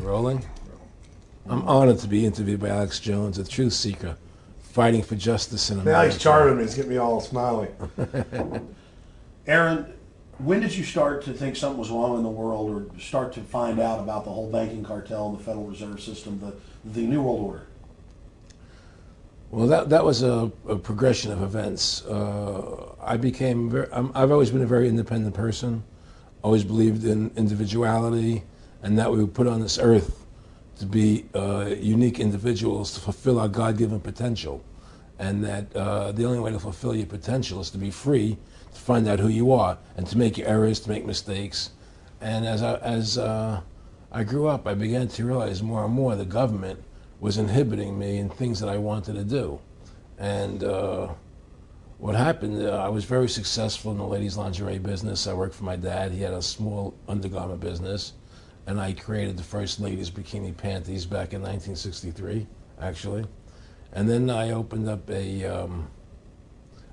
Rolling? I'm honored to be interviewed by Alex Jones, a truth seeker, fighting for justice in America. Now he's charming me. He's getting me all smiley. Aaron, when did you start to think something was wrong in the world, or start to find out about the whole banking cartel, the Federal Reserve System, the New World Order? Well, that was a progression of events. I've always been a very independent person, always believed in individuality, and that we were put on this earth to be unique individuals to fulfill our God-given potential, and that the only way to fulfill your potential is to be free, to find out who you are, and to make your errors, to make mistakes. And as I grew up, I began to realize more and more the government was inhibiting me in things that I wanted to do. And what happened, I was very successful in the ladies' lingerie business. I worked for my dad. He had a small undergarment business, and I created the first ladies' bikini panties back in 1963, actually. And then I opened up a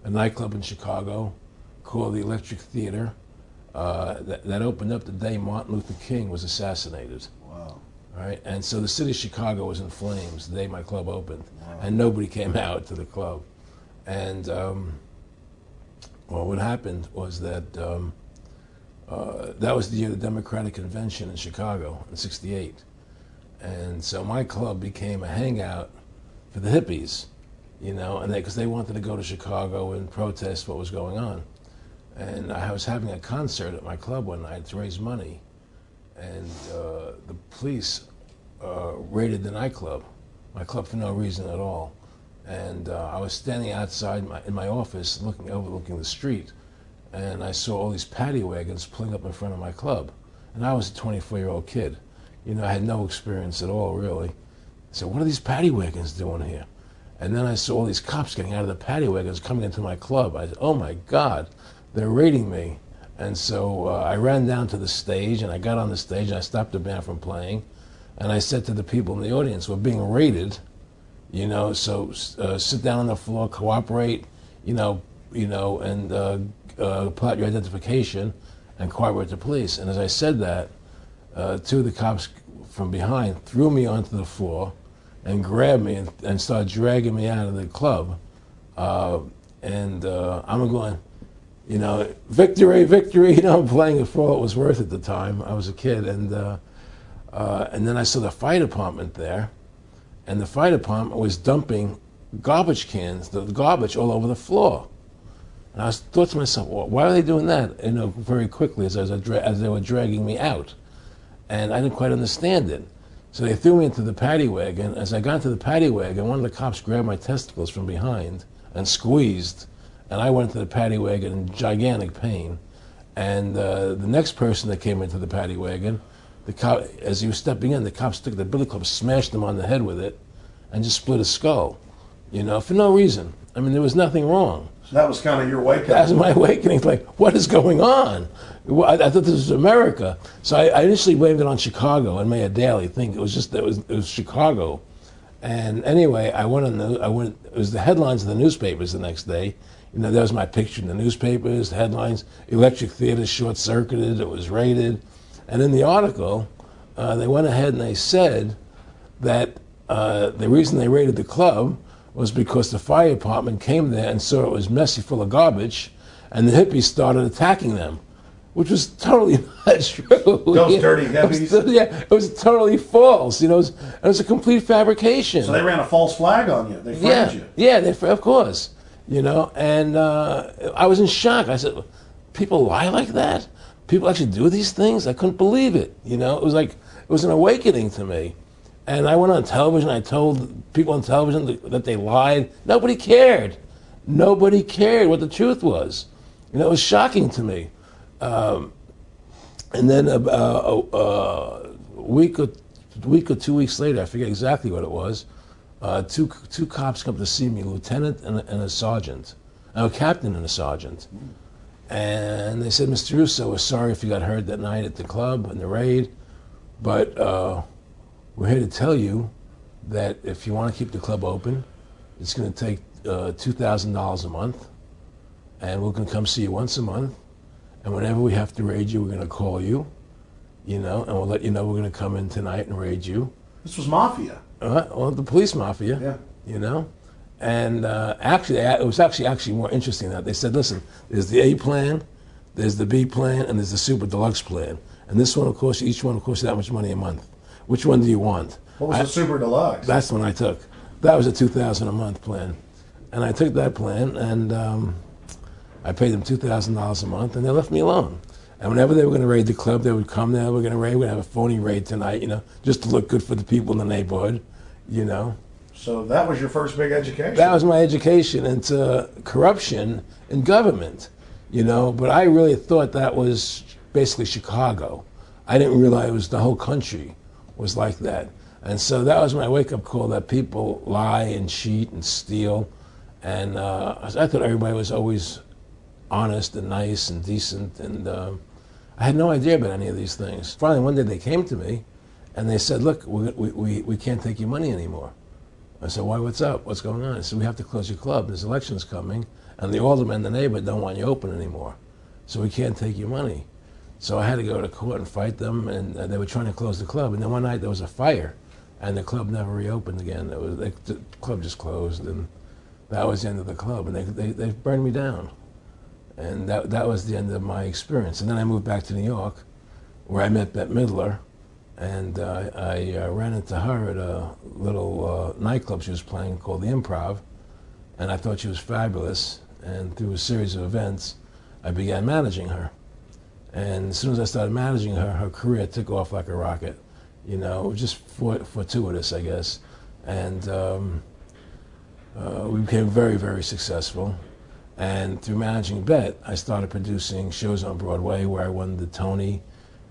nightclub in Chicago called the Electric Theater that opened up the day Martin Luther King was assassinated. Wow. Right, and so the city of Chicago was in flames the day my club opened, and nobody came out to the club. And well, what happened was that that was the year of the Democratic Convention in Chicago in '68, and so my club became a hangout for the hippies, you know, and because they wanted to go to Chicago and protest what was going on. And I was having a concert at my club one night to raise money, and the police raided the nightclub, my club, for no reason at all. And I was standing outside in my office overlooking the street, and I saw all these paddy wagons pulling up in front of my club. And I was a 24-year-old kid. You know, I had no experience at all, really. I said, what are these paddy wagons doing here? And then I saw all these cops getting out of the paddy wagons coming into my club. I said, oh my God, they're raiding me. And so I ran down to the stage, and I got on the stage, and I stopped the band from playing. And I said to the people in the audience, we're being raided, you know, so sit down on the floor, cooperate, and pull out your identification and cooperate with the police. And as I said that, two of the cops from behind threw me onto the floor and grabbed me and started dragging me out of the club. I'm going, you know, victory, victory, you know, I'm playing it for all it was worth at the time. I was a kid, and then I saw the fire department there, and the fire department was dumping garbage cans, the garbage all over the floor. And I thought to myself, well, why are they doing that? You know, very quickly as they were dragging me out. And I didn't quite understand it. So they threw me into the paddy wagon. As I got into the paddy wagon, one of the cops grabbed my testicles from behind and squeezed, and I went into the paddy wagon in gigantic pain. And the next person that came into the paddy wagon, the cop, as he was stepping in, the cops took the billy club, smashed him on the head with it, and just split his skull, you know, for no reason. I mean, there was nothing wrong. So that was kind of your wake-up. That was my awakening. Like, what is going on? I thought this was America. So I initially blamed it on Chicago and made a daily thing. It was Chicago. And anyway, it was the headlines of the newspapers the next day. You know, there was my picture in the newspapers, the headlines, Electric Theater short-circuited, it was raided. And in the article, they went ahead and they said that the reason they raided the club was because the fire department came there and saw it was messy, full of garbage, and the hippies started attacking them, which was totally not true. Those dirty hippies? It was totally false. You know, it was a complete fabrication. So they ran a false flag on you. They framed you. Yeah, of course. You know, and I was in shock. I said, people lie like that? People actually do these things? I couldn't believe it. You know, it was an awakening to me. And I went on television, I told people on television that they lied. Nobody cared. Nobody cared what the truth was. You know, it was shocking to me. And then a week or 2 weeks later, I forget exactly what it was, two cops come to see me, a lieutenant and a sergeant, a captain and a sergeant. And they said, Mr. Russo, we're sorry if you got hurt that night at the club in the raid, but we're here to tell you that if you want to keep the club open, it's going to take $2,000 a month, and we're going to come see you once a month, and whenever we have to raid you, we're going to call you, you know, and we'll let you know we're going to come in tonight and raid you. This was mafia. Well, the police mafia, Yeah. you know. And actually, it was actually more interesting that they said, listen, there's the A plan, there's the B plan, and there's the super deluxe plan. And this one will cost you, each one will cost you that much money a month. Which one do you want? What was the super deluxe? That's the one I took. That was a $2,000 a month plan. And I took that plan, and I paid them $2,000 a month, and they left me alone. And whenever they were going to raid the club, they would come there, we're going to have a phony raid tonight, you know, just to look good for the people in the neighborhood, you know. So that was your first big education. That was my education into corruption in government, you know, but I really thought that was basically Chicago. I didn't realize it was the whole country was like that. And so that was my wake-up call, that people lie and cheat and steal. And I thought everybody was always honest and nice and decent, and I had no idea about any of these things. Finally, one day they came to me, and they said, look, we can't take your money anymore. I said, why, what's up? What's going on? I said, we have to close your club. There's elections coming, and the aldermen in the neighborhood don't want you open anymore. So we can't take your money. So I had to go to court and fight them, and they were trying to close the club. And then one night there was a fire, and the club never reopened again. The club just closed, and that was the end of the club. And they burned me down. And that was the end of my experience. And then I moved back to New York, where I met Bette Midler. And I ran into her at a little nightclub she was playing called the Improv, and I thought she was fabulous. And through a series of events, I began managing her. And as soon as I started managing her, her career took off like a rocket. You know, it was just fortuitous, I guess. And we became very, very successful. And through managing Bette, I started producing shows on Broadway where I won the Tony.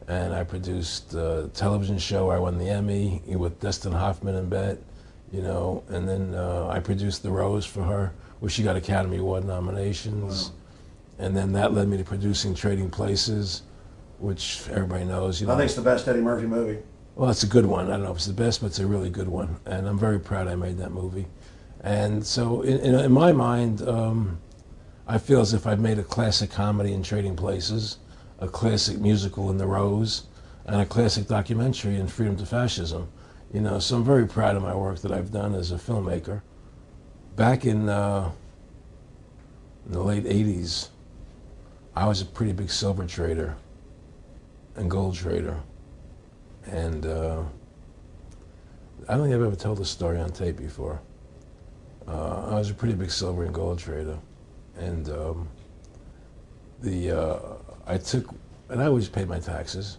And I produced a television show where I won the Emmy with Dustin Hoffman and Bette, you know. And then I produced The Rose for her, where she got Academy Award nominations. Wow. And then that led me to producing Trading Places, which everybody knows. You know, I think it's the best Eddie Murphy movie. Well, it's a good one. I don't know if it's the best, but it's a really good one. And I'm very proud I made that movie. And so in my mind, I feel as if I've made a classic comedy in Trading Places, a classic musical in The Rose, and a classic documentary in Freedom to Fascism. You know, so I'm very proud of my work that I've done as a filmmaker. Back in the late 80s, I was a pretty big silver trader and gold trader. And I don't think I've ever told this story on tape before. I was a pretty big silver and gold trader. And I always paid my taxes,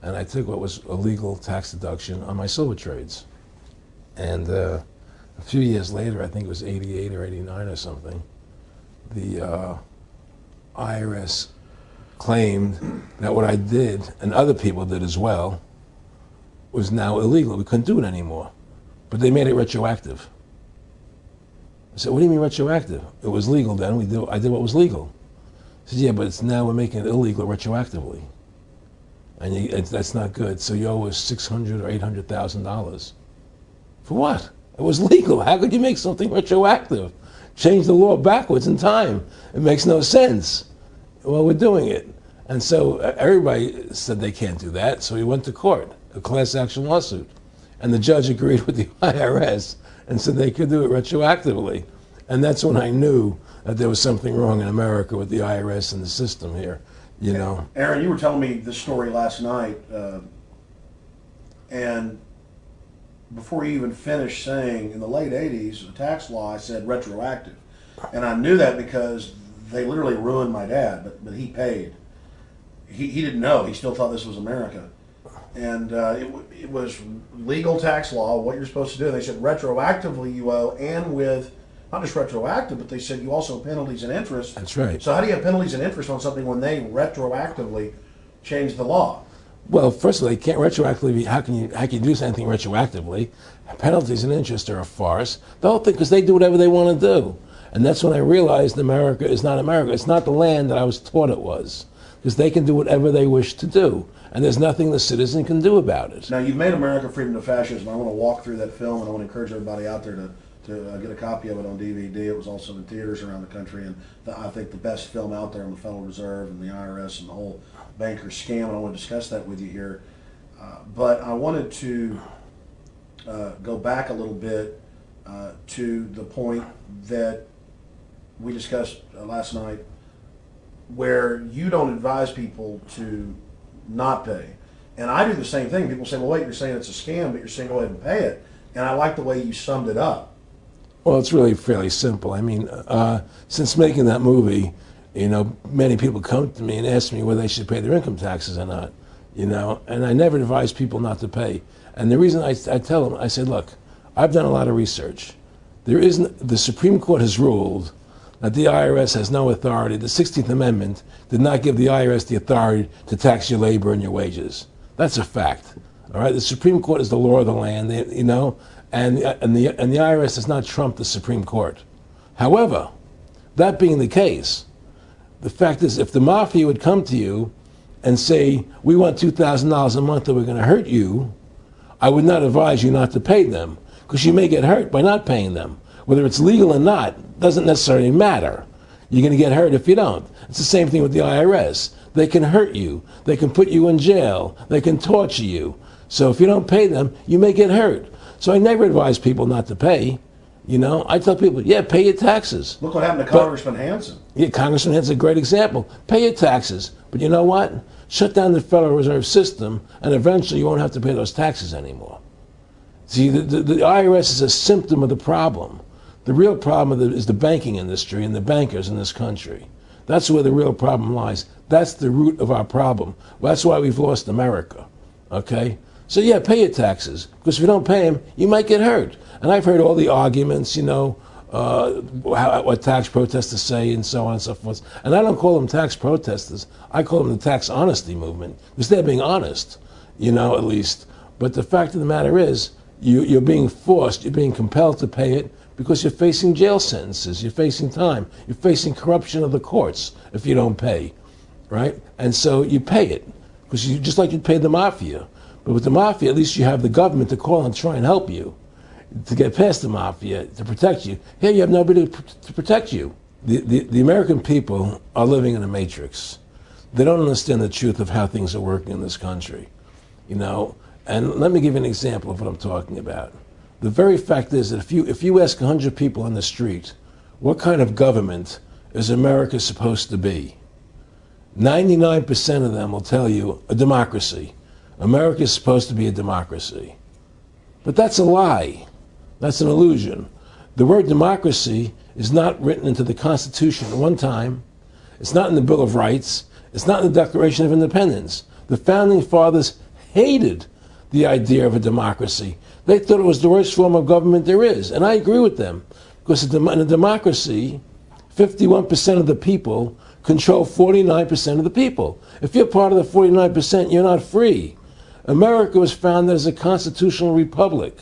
and I took what was a legal tax deduction on my silver trades. And a few years later, I think it was 88 or 89 or something, the IRS claimed that what I did, and other people did as well, was now illegal. We couldn't do it anymore. But they made it retroactive. I said, what do you mean retroactive? It was legal then. I did what was legal. I said, yeah, but it's now we're making it illegal retroactively. And that's not good. So you owe us $600,000 or $800,000. For what? It was legal. How could you make something retroactive? Change the law backwards in time. It makes no sense. Well, we're doing it. And so everybody said they can't do that. So we went to court, a class action lawsuit. And the judge agreed with the IRS and said they could do it retroactively. And that's when I knew that there was something wrong in America with the IRS and the system here, you know. Aaron, you were telling me this story last night, and before you even finished saying, in the late 80s, the tax law, I said retroactive. And I knew that because they literally ruined my dad, but he paid. He didn't know. He still thought this was America. And it was legal tax law, what you're supposed to do. And they said retroactively you owe, and with, not just retroactive, but they said you also have penalties and interest. That's right. So how do you have penalties and interest on something when they retroactively change the law? Well, first of all, they can't retroactively. How can you do anything retroactively? Penalties and interest are a farce. The whole thing, because they do whatever they want to do. And that's when I realized America is not America. It's not the land that I was taught it was. Because they can do whatever they wish to do. And there's nothing the citizen can do about it. Now, you've made America Freedom to Fascism. I want to walk through that film, and I want to encourage everybody out there to to get a copy of it on DVD. It was also in theaters around the country, and I think the best film out there on the Federal Reserve and the IRS and the whole banker scam. And I want to discuss that with you here. But I wanted to go back a little bit to the point that we discussed last night, where you don't advise people to not pay. And I do the same thing. People say, well, wait, you're saying it's a scam, but you're saying go ahead and pay it. And I like the way you summed it up. Well, it's really fairly simple. I mean, since making that movie, you know, many people come to me and ask me whether they should pay their income taxes or not, you know, and I never advise people not to pay. And the reason I tell them, I say, look, I've done a lot of research. The Supreme Court has ruled that the IRS has no authority. The 16th Amendment did not give the IRS the authority to tax your labor and your wages. That's a fact. All right, the Supreme Court is the law of the land, you know, and the IRS does not trump the Supreme Court. However, that being the case, the fact is, if the mafia would come to you and say, we want $2,000 a month or we're going to hurt you, I would not advise you not to pay them, because you may get hurt by not paying them. Whether it's legal or not doesn't necessarily matter. You're going to get hurt if you don't. It's the same thing with the IRS. They can hurt you. They can put you in jail. They can torture you. So if you don't pay them, you may get hurt. So I never advise people not to pay. You know, I tell people, yeah, pay your taxes. Look what happened to Congressman Hansen. Yeah, Congressman Hansen's a great example. Pay your taxes. But you know what? Shut down the Federal Reserve System, and eventually you won't have to pay those taxes anymore. See, the IRS is a symptom of the problem. The real problem is the banking industry and the bankers in this country. That's where the real problem lies. That's the root of our problem. Well, that's why we've lost America, okay? So yeah, pay your taxes, because if you don't pay them, you might get hurt. And I've heard all the arguments, you know, what tax protesters say and so on and so forth. And I don't call them tax protesters. I call them the tax honesty movement, because they're being honest, you know, at least. But the fact of the matter is, you're being forced, you're being compelled to pay it, because you're facing jail sentences, you're facing time, you're facing corruption of the courts if you don't pay, right? And so you pay it, because you just like you'd pay the mafia. But with the mafia, at least you have the government to call and try and help you to get past the mafia, to protect you. Here you have nobody to protect you. The American people are living in a matrix. They don't understand the truth of how things are working in this country, you know? And let me give you an example of what I'm talking about. The very fact is that if you ask 100 people on the street, what kind of government is America supposed to be? 99% of them will tell you a democracy. America is supposed to be a democracy. But that's a lie. That's an illusion. The word democracy is not written into the Constitution at one time. It's not in the Bill of Rights. It's not in the Declaration of Independence. The Founding Fathers hated the idea of a democracy. They thought it was the worst form of government there is. And I agree with them. Because in a democracy, 51% of the people control 49% of the people. If you're part of the 49%, you're not free. America was founded as a constitutional republic.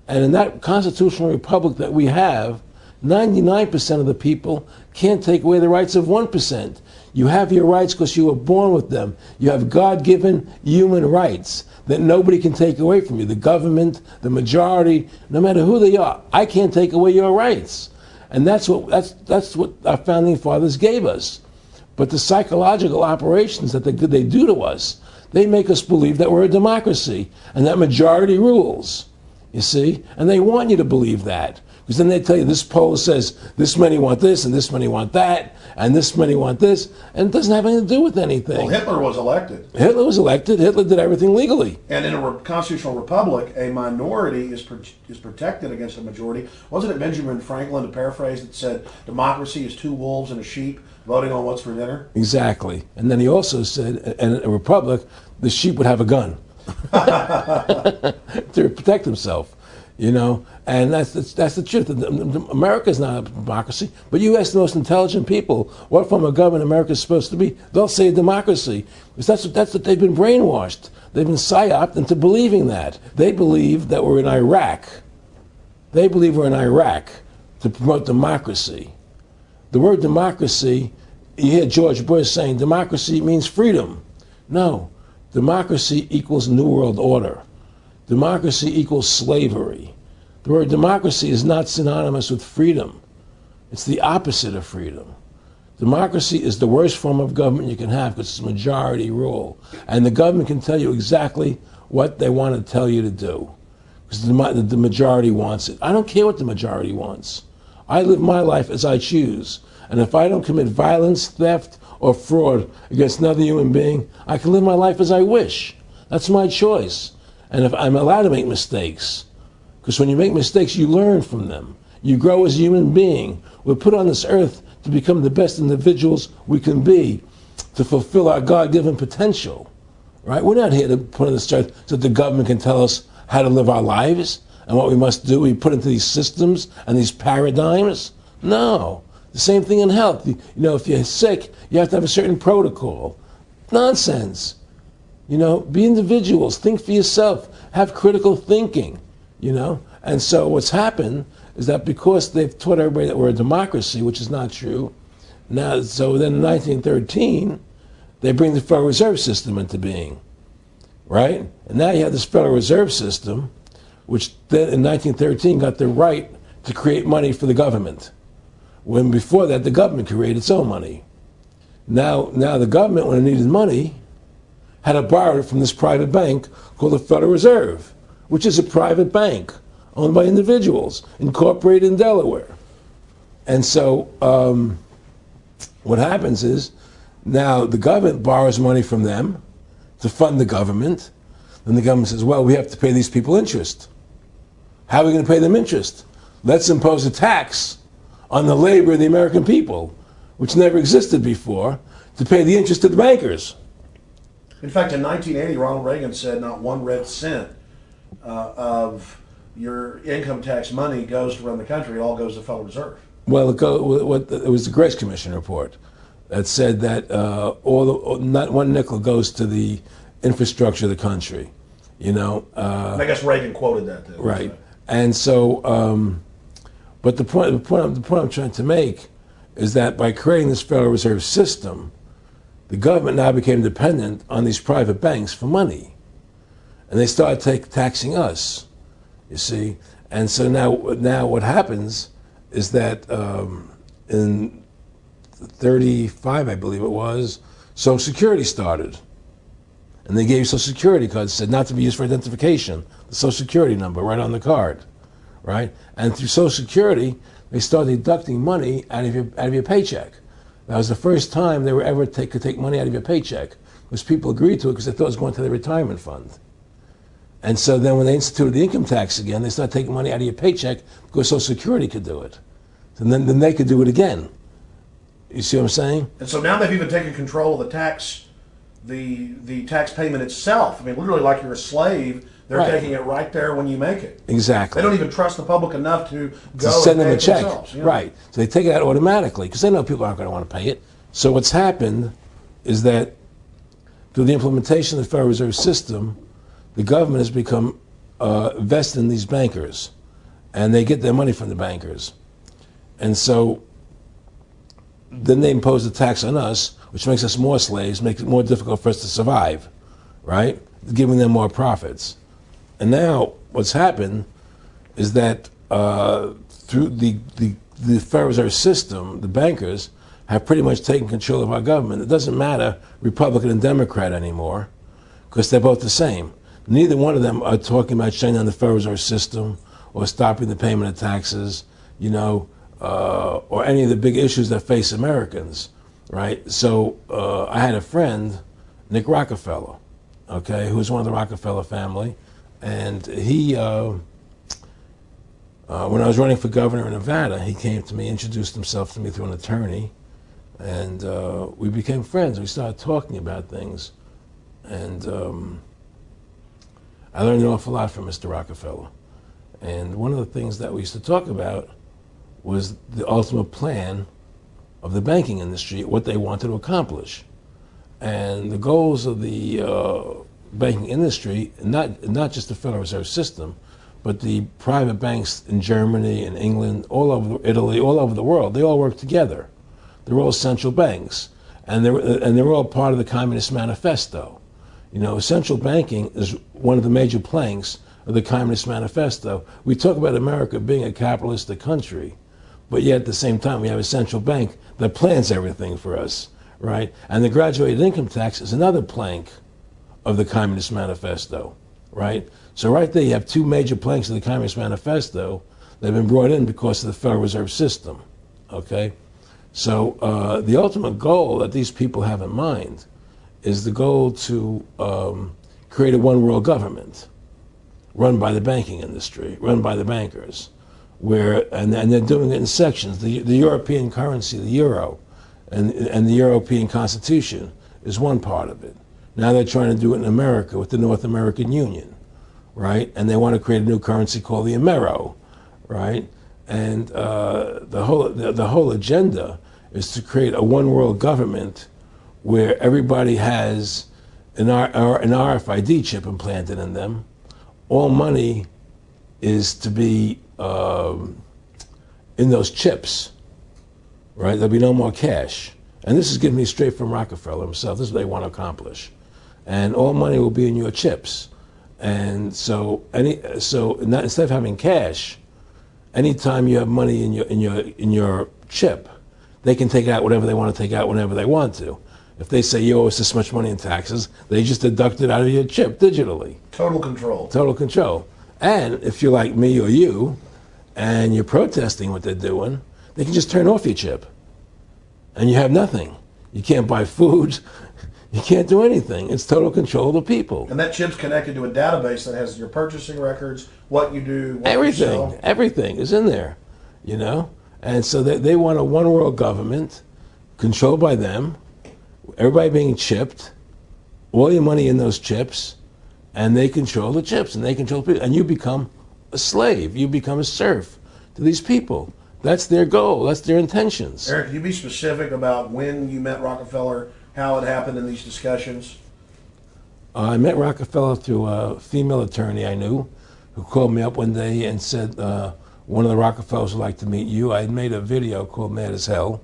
And in that constitutional republic that we have, 99% of the people can't take away the rights of 1%. You have your rights because you were born with them. You have God-given human rights that nobody can take away from you. The government, the majority, no matter who they are, I can't take away your rights. And that's what our founding fathers gave us. But the psychological operations that they do to us, they make us believe that we're a democracy and that majority rules, you see? And they want you to believe that. Because then they tell you this poll says this many want this and this many want that and this many want this, and it doesn't have anything to do with anything. Well, Hitler was elected. Hitler was elected. Hitler did everything legally. And in a constitutional republic, a minority is protected against a majority. Wasn't it Benjamin Franklin, to paraphrase, that said democracy is two wolves and a sheep voting on what's for dinner? Exactly. And then he also said, in a republic, the sheep would have a gun to protect himself. You know, and that's the truth. America is not a democracy, but you ask the most intelligent people what form of government America is supposed to be, they'll say a democracy. Because that's what they've been brainwashed. They've been psyoped into believing that. They believe that we're in Iraq. They believe we're in Iraq to promote democracy. The word democracy, you hear George Bush saying democracy means freedom. No, democracy equals New World Order. Democracy equals slavery. The word democracy is not synonymous with freedom. It's the opposite of freedom. Democracy is the worst form of government you can have because it's majority rule. And the government can tell you exactly what they want to tell you to do because the majority wants it. I don't care what the majority wants. I live my life as I choose. And if I don't commit violence, theft, or fraud against another human being, I can live my life as I wish. That's my choice. And if I'm allowed to make mistakes, because when you make mistakes, you learn from them. You grow as a human being. We're put on this earth to become the best individuals we can be, to fulfill our God-given potential, right? We're not here to put on this earth so that the government can tell us how to live our lives and what we must do. We put into these systems and these paradigms. No. The same thing in health. You know, if you're sick, you have to have a certain protocol. Nonsense. You know, be individuals. Think for yourself. Have critical thinking, you know. And so what's happened is that because they've taught everybody that we're a democracy, which is not true, now, so then in 1913, they bring the Federal Reserve System into being, right? And now you have this Federal Reserve System, which then in 1913 got the right to create money for the government. When before that, the government created its own money. Now the government, when it needed money, had to borrow it from this private bank called the Federal Reserve, which is a private bank owned by individuals, incorporated in Delaware. And so what happens is now the government borrows money from them to fund the government. Then the government says, well, we have to pay these people interest. How are we going to pay them interest? Let's impose a tax on the labor of the American people, which never existed before, to pay the interest to the bankers. In fact, in 1980, Ronald Reagan said not one red cent of your income tax money goes to run the country. It all goes to the Federal Reserve. Well, it was the Grace Commission report that said that not one nickel goes to the infrastructure of the country. You know. I guess Reagan quoted that too. Right. So. And so, but the point I'm trying to make is that by creating this Federal Reserve System, the government now became dependent on these private banks for money. And they started taxing us, you see. And so now what happens is that in 35, I believe it was, Social Security started. And they gave you Social Security cards, said not to be used for identification, the Social Security number right on the card, right? And through Social Security, they started deducting money out of your paycheck. That was the first time they were ever could take money out of your paycheck, because people agreed to it because they thought it was going to their retirement fund. And so then when they instituted the income tax again, they started taking money out of your paycheck because Social Security could do it. And then they could do it again. You see what I'm saying? And so now they've even taken control of the tax payment itself. I mean, literally like you're a slave. They're right. Taking it right there when you make it. Exactly. They don't even trust the public enough to go send and them pay a check. Themselves, you know? Right. So they take it out automatically because they know people aren't going to want to pay it. So what's happened is that through the implementation of the Federal Reserve System, the government has become vested in these bankers, and they get their money from the bankers. And so then they impose a tax on us, which makes us more slaves, makes it more difficult for us to survive, right? Giving them more profits. And now what's happened is that through the Federal Reserve System, the bankers have pretty much taken control of our government. It doesn't matter Republican and Democrat anymore, because they're both the same. Neither one of them are talking about shutting down the Federal Reserve System or stopping the payment of taxes, you know, or any of the big issues that face Americans, right? So I had a friend, Nick Rockefeller, okay, who was one of the Rockefeller family, and he, when I was running for governor in Nevada, he came to me, introduced himself to me through an attorney, and we became friends. We started talking about things, and I learned an awful lot from Mr. Rockefeller. And one of the things that we used to talk about was the ultimate plan of the banking industry, what they wanted to accomplish. And the goals of the banking industry, not just the Federal Reserve System, but the private banks in Germany and England, all over Italy, all over the world, they all work together. They're all central banks. And they're all part of the Communist Manifesto. You know, central banking is one of the major planks of the Communist Manifesto. We talk about America being a capitalistic country, but yet at the same time we have a central bank that plans everything for us, right? And the graduated income tax is another plank of the Communist Manifesto, right? So right there you have two major planks of the Communist Manifesto that have been brought in because of the Federal Reserve System, okay? So the ultimate goal that these people have in mind is the goal to create a one world government run by the banking industry, run by the bankers, and they're doing it in sections. The European currency, the euro, and the European Constitution is one part of it. Now they're trying to do it in America with the North American Union, right? And they want to create a new currency called the Amero, right? And the whole agenda is to create a one world government where everybody has an RFID chip implanted in them. All money is to be in those chips, right? There'll be no more cash. And this is given me straight from Rockefeller himself. This is what they want to accomplish. And all money will be in your chips. And so instead of having cash, anytime you have money in your chip, they can take out whatever they want to take out whenever they want to. If they say you owe us this much money in taxes, they just deduct it out of your chip digitally. Total control. Total control. And if you're like me or you, and you're protesting what they're doing, they can just turn off your chip. And you have nothing. You can't buy food. You can't do anything. It's total control of the people. And that chip's connected to a database that has your purchasing records, what you do, what you sell. Everything is in there, you know? And so they want a one world government controlled by them, everybody being chipped, all your money in those chips, and they control the chips, and they control people. And you become a slave. You become a serf to these people. That's their goal. That's their intentions. Eric, can you be specific about when you met Rockefeller, how it happened in these discussions? I met Rockefeller through a female attorney I knew who called me up one day and said, one of the Rockefellers would like to meet you. I had made a video called Mad as Hell,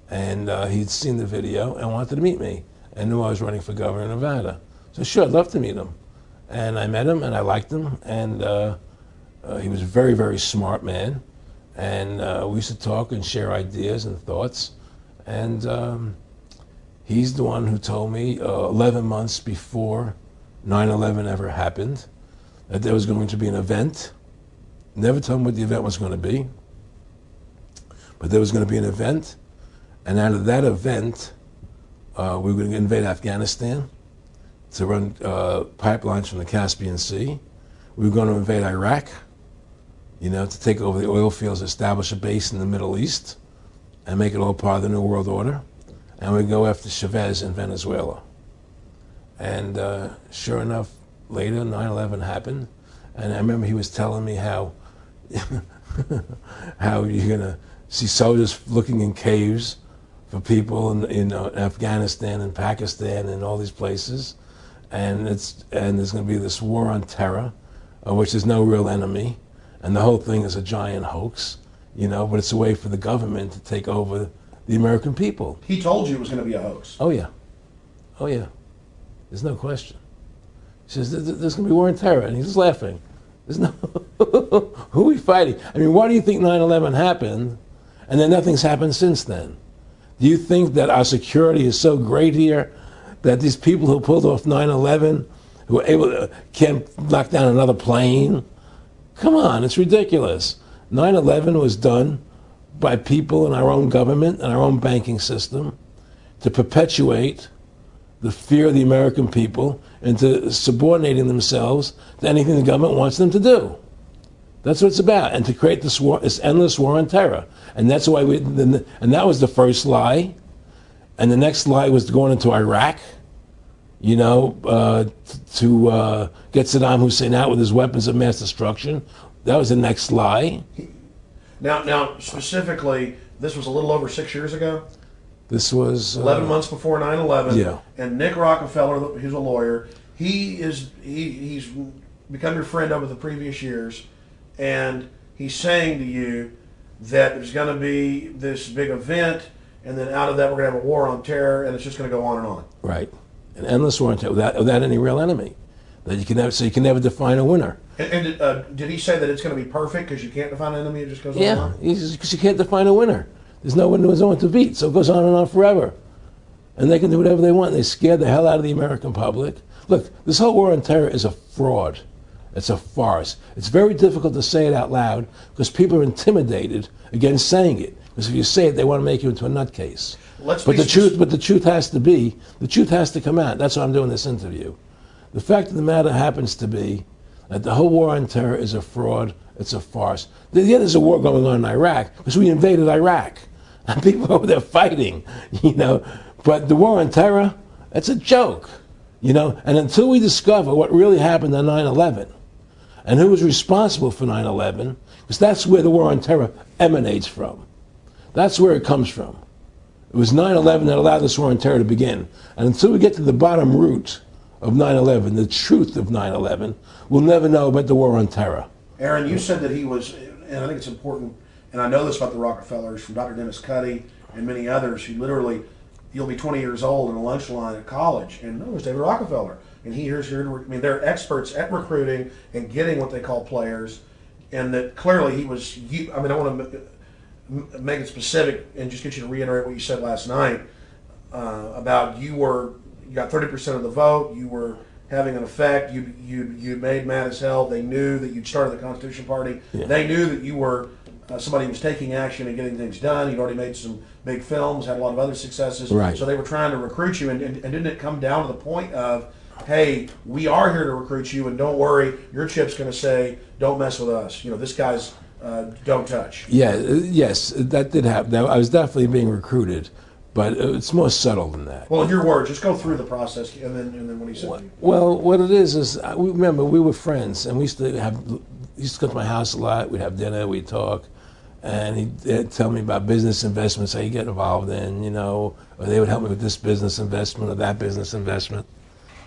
and he'd seen the video and wanted to meet me and knew I was running for governor of Nevada. So sure, I'd love to meet him. And I met him and I liked him, and he was a very, very smart man. And we used to talk and share ideas and thoughts. And he's the one who told me 11 months before 9/11 ever happened that there was going to be an event. Never told me what the event was going to be, but there was going to be an event. And out of that event, we were going to invade Afghanistan to run pipelines from the Caspian Sea. We were going to invade Iraq, you know, to take over the oil fields, establish a base in the Middle East, and make it all part of the New World Order. And we'd go after Chavez in Venezuela. And sure enough, later, 9/11 happened. And I remember he was telling me how how you're going to see soldiers looking in caves for people in Afghanistan and Pakistan and all these places. And there's going to be this war on terror, which there's no real enemy. And the whole thing is a giant hoax, you know, but it's a way for the government to take over the American people. He told you it was going to be a hoax. Oh, yeah. Oh, yeah. There's no question. He says, there's going to be war on terror. And he's just laughing. There's no, who are we fighting? I mean, why do you think 9/11 happened and then nothing's happened since then? Do you think that our security is so great here that these people who pulled off 9/11, who were able to, can't knock down another plane? Come on, it's ridiculous. 9/11 was done by people in our own government and our own banking system to perpetuate the fear of the American people into subordinating themselves to anything the government wants them to do. That's what it's about, and to create this war, this endless war on terror. And that's why and that was the first lie. And the next lie was going into Iraq, you know, to get Saddam Hussein out with his weapons of mass destruction. That was the next lie. Now, specifically, this was a little over 6 years ago. This was 11 months before 9/11. Yeah. And Nick Rockefeller, who's a lawyer, he's become your friend over the previous years, and he's saying to you that there's going to be this big event, and then out of that we're going to have a war on terror, and it's just going to go on and on. Right. An endless war on terror without any real enemy. that you can never, so you can never define a winner. And did he say that it's going to be perfect because you can't define an enemy? It just goes on and Yeah, on? because you can't define a winner. There's no one to beat, so it goes on and on forever. And they can do whatever they want. They scare the hell out of the American public. Look, this whole war on terror is a fraud. It's a farce. It's very difficult to say it out loud because people are intimidated against saying it. Because if you say it, they want to make you into a nutcase. But the truth has to come out. That's why I'm doing this interview. The fact of the matter happens to be that the whole war on terror is a fraud. It's a farce. Yeah, there's a war going on in Iraq because we invaded Iraq. And people over there fighting, But the war on terror, it's a joke, And until we discover what really happened on 9/11 and who was responsible for 9/11, because that's where the war on terror emanates from. That's where it comes from. It was 9/11 that allowed this war on terror to begin. And until we get to the bottom root of 9/11, the truth of 9/11, we'll never know about the war on terror. Aaron, you said that he was, and I think it's important, and I know this about the Rockefellers from Dr. Dennis Cuddy and many others who literally, you'll be 20 years old in a lunch line at college, and no, it's David Rockefeller. And they're experts at recruiting and getting what they call players, and that clearly he was, I want to make it specific and just get you to reiterate what you said last night about you got 30% of the vote, you were having an effect, you made mad as hell, they knew that you'd started the Constitution Party, they knew that you were somebody who was taking action and getting things done, you'd already made some big films, had a lot of other successes, right. So they were trying to recruit you, and didn't it come down to the point of, hey, we are here to recruit you, and don't worry, your chip's going to say, don't mess with us, this guy's don't touch. Yeah, yes, that did happen. I was definitely being recruited, but it's more subtle than that. Well, in your words, just go through the process, and then what he said. Well, what it is remember we were friends, and we used to go to my house a lot. We'd have dinner, we'd talk, and he'd tell me about business investments that he'd get involved in, or they would help me with this business investment or that business investment.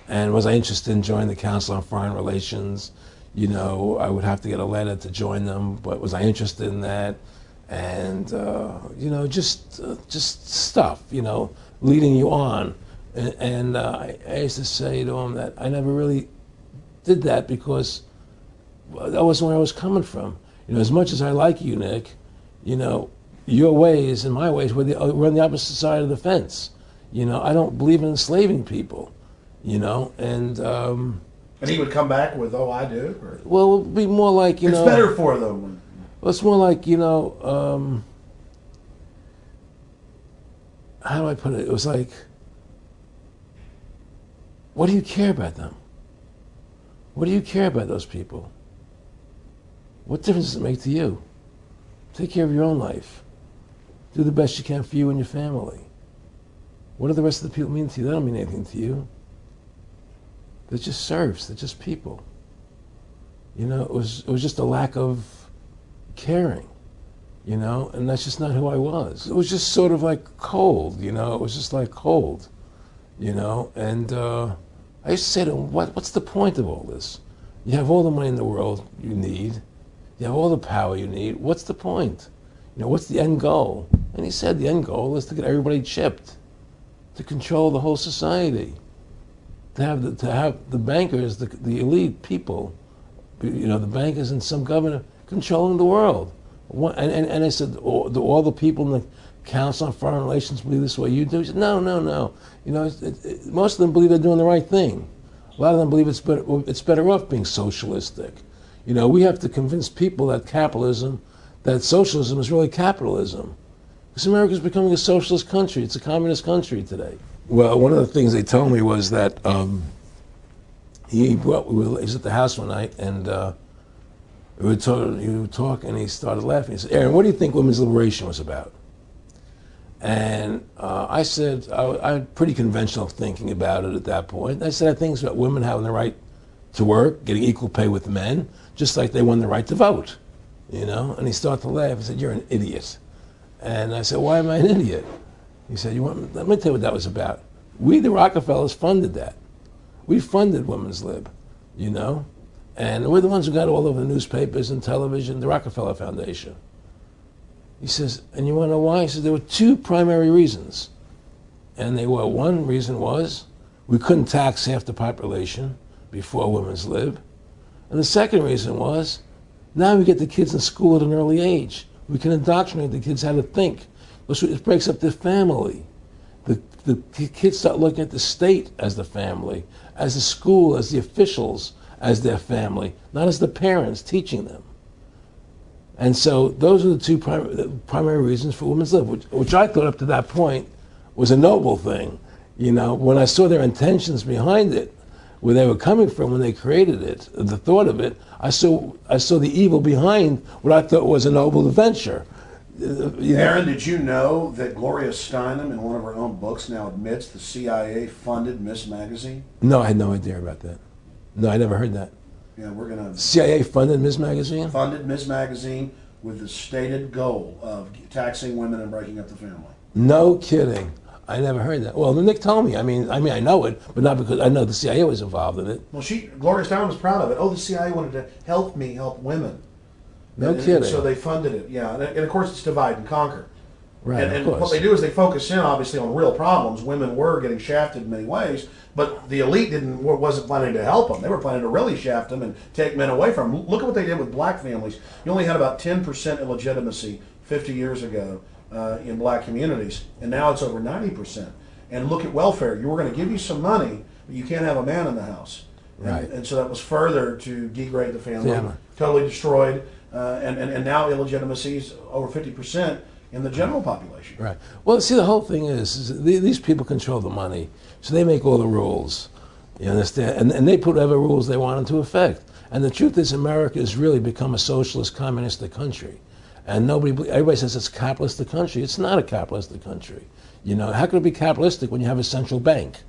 And was I interested in joining the Council on Foreign Relations? I would have to get a letter to join them, but was I interested in that? And, just stuff, leading you on. And I used to say to him that I never really did that because that wasn't where I was coming from. As much as I like you, Nick, your ways and my ways we're on the opposite side of the fence. I don't believe in enslaving people, And he would come back with, "Oh, I do." Or? Well, it would be more like it's better for them. Well, it's more like how do I put it? It was like, what do you care about them? What do you care about those people? What difference does it make to you? Take care of your own life. Do the best you can for you and your family. What do the rest of the people mean to you? They don't mean anything to you. They're just serfs. They're just people. It was just a lack of caring, and that's just not who I was. It was just sort of like cold, it was just like cold, and I used to say to him, what's the point of all this? You have all the money in the world you need. You have all the power you need. What's the point? What's the end goal? And he said the end goal is to get everybody chipped, to control the whole society. To have the bankers, the elite people, the bankers and some governor controlling the world. And I said, do all the people in the Council on Foreign Relations believe this way you do? He said, no. Most of them believe they're doing the right thing. A lot of them believe it's better off being socialistic. We have to convince people that socialism is really capitalism. Because America's becoming a socialist country. It's a communist country today. Well, one of the things they told me was that he was at the house one night, and he would talk, and he started laughing. He said, "Aaron, what do you think women's liberation was about?" And I said, I had pretty conventional thinking about it at that point. I said, I think it's about women having the right to work, getting equal pay with men, just like they won the right to vote, And he started to laugh. He said, "You're an idiot." And I said, "Why am I an idiot?" He said, let me tell you what that was about. We, the Rockefellers, funded that. We funded Women's Lib, And we're the ones who got all over the newspapers and television, the Rockefeller Foundation. He says, and you want to know why? He says, there were two primary reasons. And one reason was we couldn't tax half the population. before women's lib. And the second reason was, now we get the kids in school at an early age. We can indoctrinate the kids how to think. It breaks up the family. The kids start looking at the state as the family, as the school, as the officials, as their family, not as the parents teaching them. And so those are the two primary reasons for women's lib, which I thought up to that point was a noble thing. You know, when I saw their intentions behind it, where they were coming from when they created it, the thought of it, I saw the evil behind what I thought was a noble venture. Aaron, did you know that Gloria Steinem, in one of her own books, now admits the CIA funded Ms. Magazine? No, I had no idea about that. No, I never heard that. Yeah, we're going to... CIA funded Ms. Magazine? Funded Ms. Magazine with the stated goal of taxing women and breaking up the family. No kidding. I never heard that. Well, Nick told me. I mean, I know it, but not because I know the CIA was involved in it. Well, Gloria Steinem was proud of it. Oh, the CIA wanted to help me help women. No kidding. And so they funded it, yeah. And of course, it's divide and conquer. Right, and what they do is they focus in, obviously, on real problems. Women were getting shafted in many ways, but the elite wasn't planning to help them. They were planning to really shaft them and take men away from them. Look at what they did with black families. You only had about 10% illegitimacy 50 years ago in black communities, and now it's over 90%. And look at welfare. You were going to give you some money, but you can't have a man in the house. Right. And so that was further to degrade the family, Yeah. totally destroyed. And now illegitimacy is over 50% in the general population. Right. Well, see, the whole thing is these people control the money, so they make all the rules. You understand? And they put whatever rules they want into effect. And the truth is, America has really become a socialist, communistic country. And everybody says it's a capitalistic country. It's not a capitalistic country. You know, how can it be capitalistic when you have a central bank?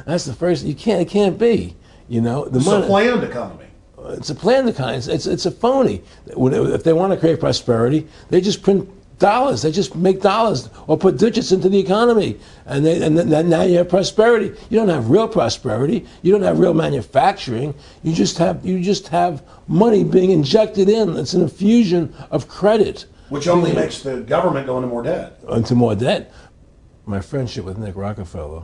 That's the first. It can't be. You know, It's a planned economy. It's a planned economy. It's a phony. If they want to create prosperity, they just print dollars. They just make dollars or put digits into the economy, and then now you have prosperity. You don't have real prosperity. You don't have real manufacturing. You just have money being injected in. It's an infusion of credit, which only makes the government go into more debt. Into more debt. My friendship with Nick Rockefeller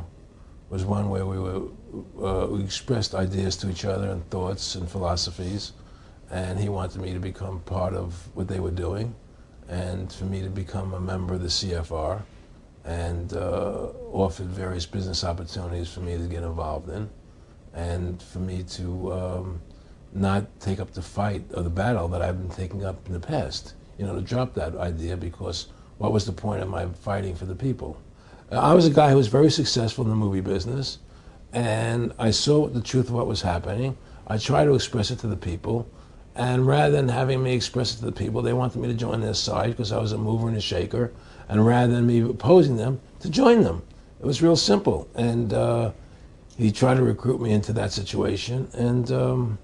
was one where we expressed ideas to each other and thoughts and philosophies, and he wanted me to become part of what they were doing, and for me to become a member of the CFR, and offered various business opportunities for me to get involved in, and for me to not take up the fight or the battle that I've been taking up in the past. You know, to drop that idea, because what was the point of my fighting for the people? I was a guy who was very successful in the movie business, and I saw the truth of what was happening. I tried to express it to the people, and rather than having me express it to the people, they wanted me to join their side because I was a mover and a shaker, and rather than me opposing them, to join them. It was real simple, and he tried to recruit me into that situation, and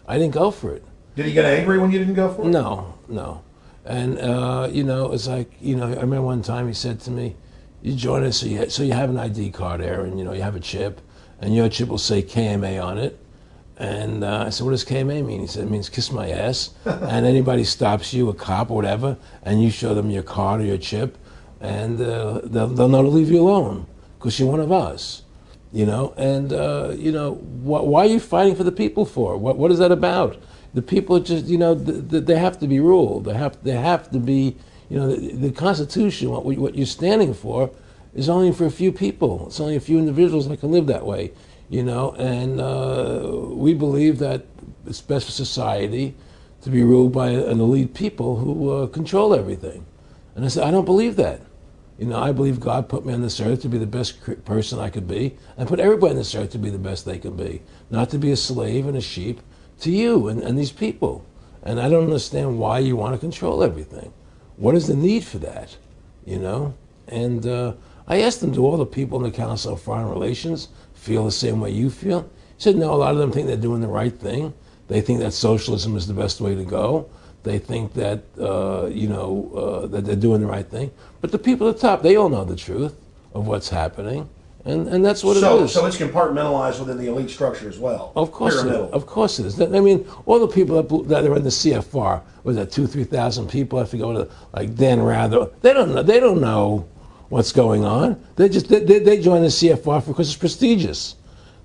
I didn't go for it. Did he get angry when you didn't go for it? No. And, you know, it's like, you know, I remember one time he said to me, you join us, so you have an ID card, Aaron, you know, you have a chip, and your chip will say KMA on it. And I said, what does KMA mean? He said, it means kiss my ass. And anybody stops you, a cop or whatever, and you show them your card or your chip, and they'll know to leave you alone, because you're one of us. You know, and, you know, why are you fighting for the people for? What is that about? The people are just, you know, they have to be ruled. They have to be, you know, the Constitution, what you're standing for, is only for a few people. It's only a few individuals that can live that way, you know. And we believe that it's best for society to be ruled by an elite people who control everything. And I said, I don't believe that. You know, I believe God put me on this earth to be the best person I could be, and put everybody on this earth to be the best they can be, not to be a slave and a sheep to you and these people. And I don't understand why you want to control everything. What is the need for that, you know? And I asked them, do all the people in the Council of Foreign Relations feel the same way you feel? He said, no, a lot of them think they're doing the right thing. They think that socialism is the best way to go. They think that, you know, that they're doing the right thing. But the people at the top, they all know the truth of what's happening. And that's what it is. So it's compartmentalized within the elite structure as well. Of course it is. Of course it is. I mean, all the people that are in the CFR, was that 2,000-3,000 people? I forget, like Dan Rather. They don't know what's going on. They join the CFR because it's prestigious.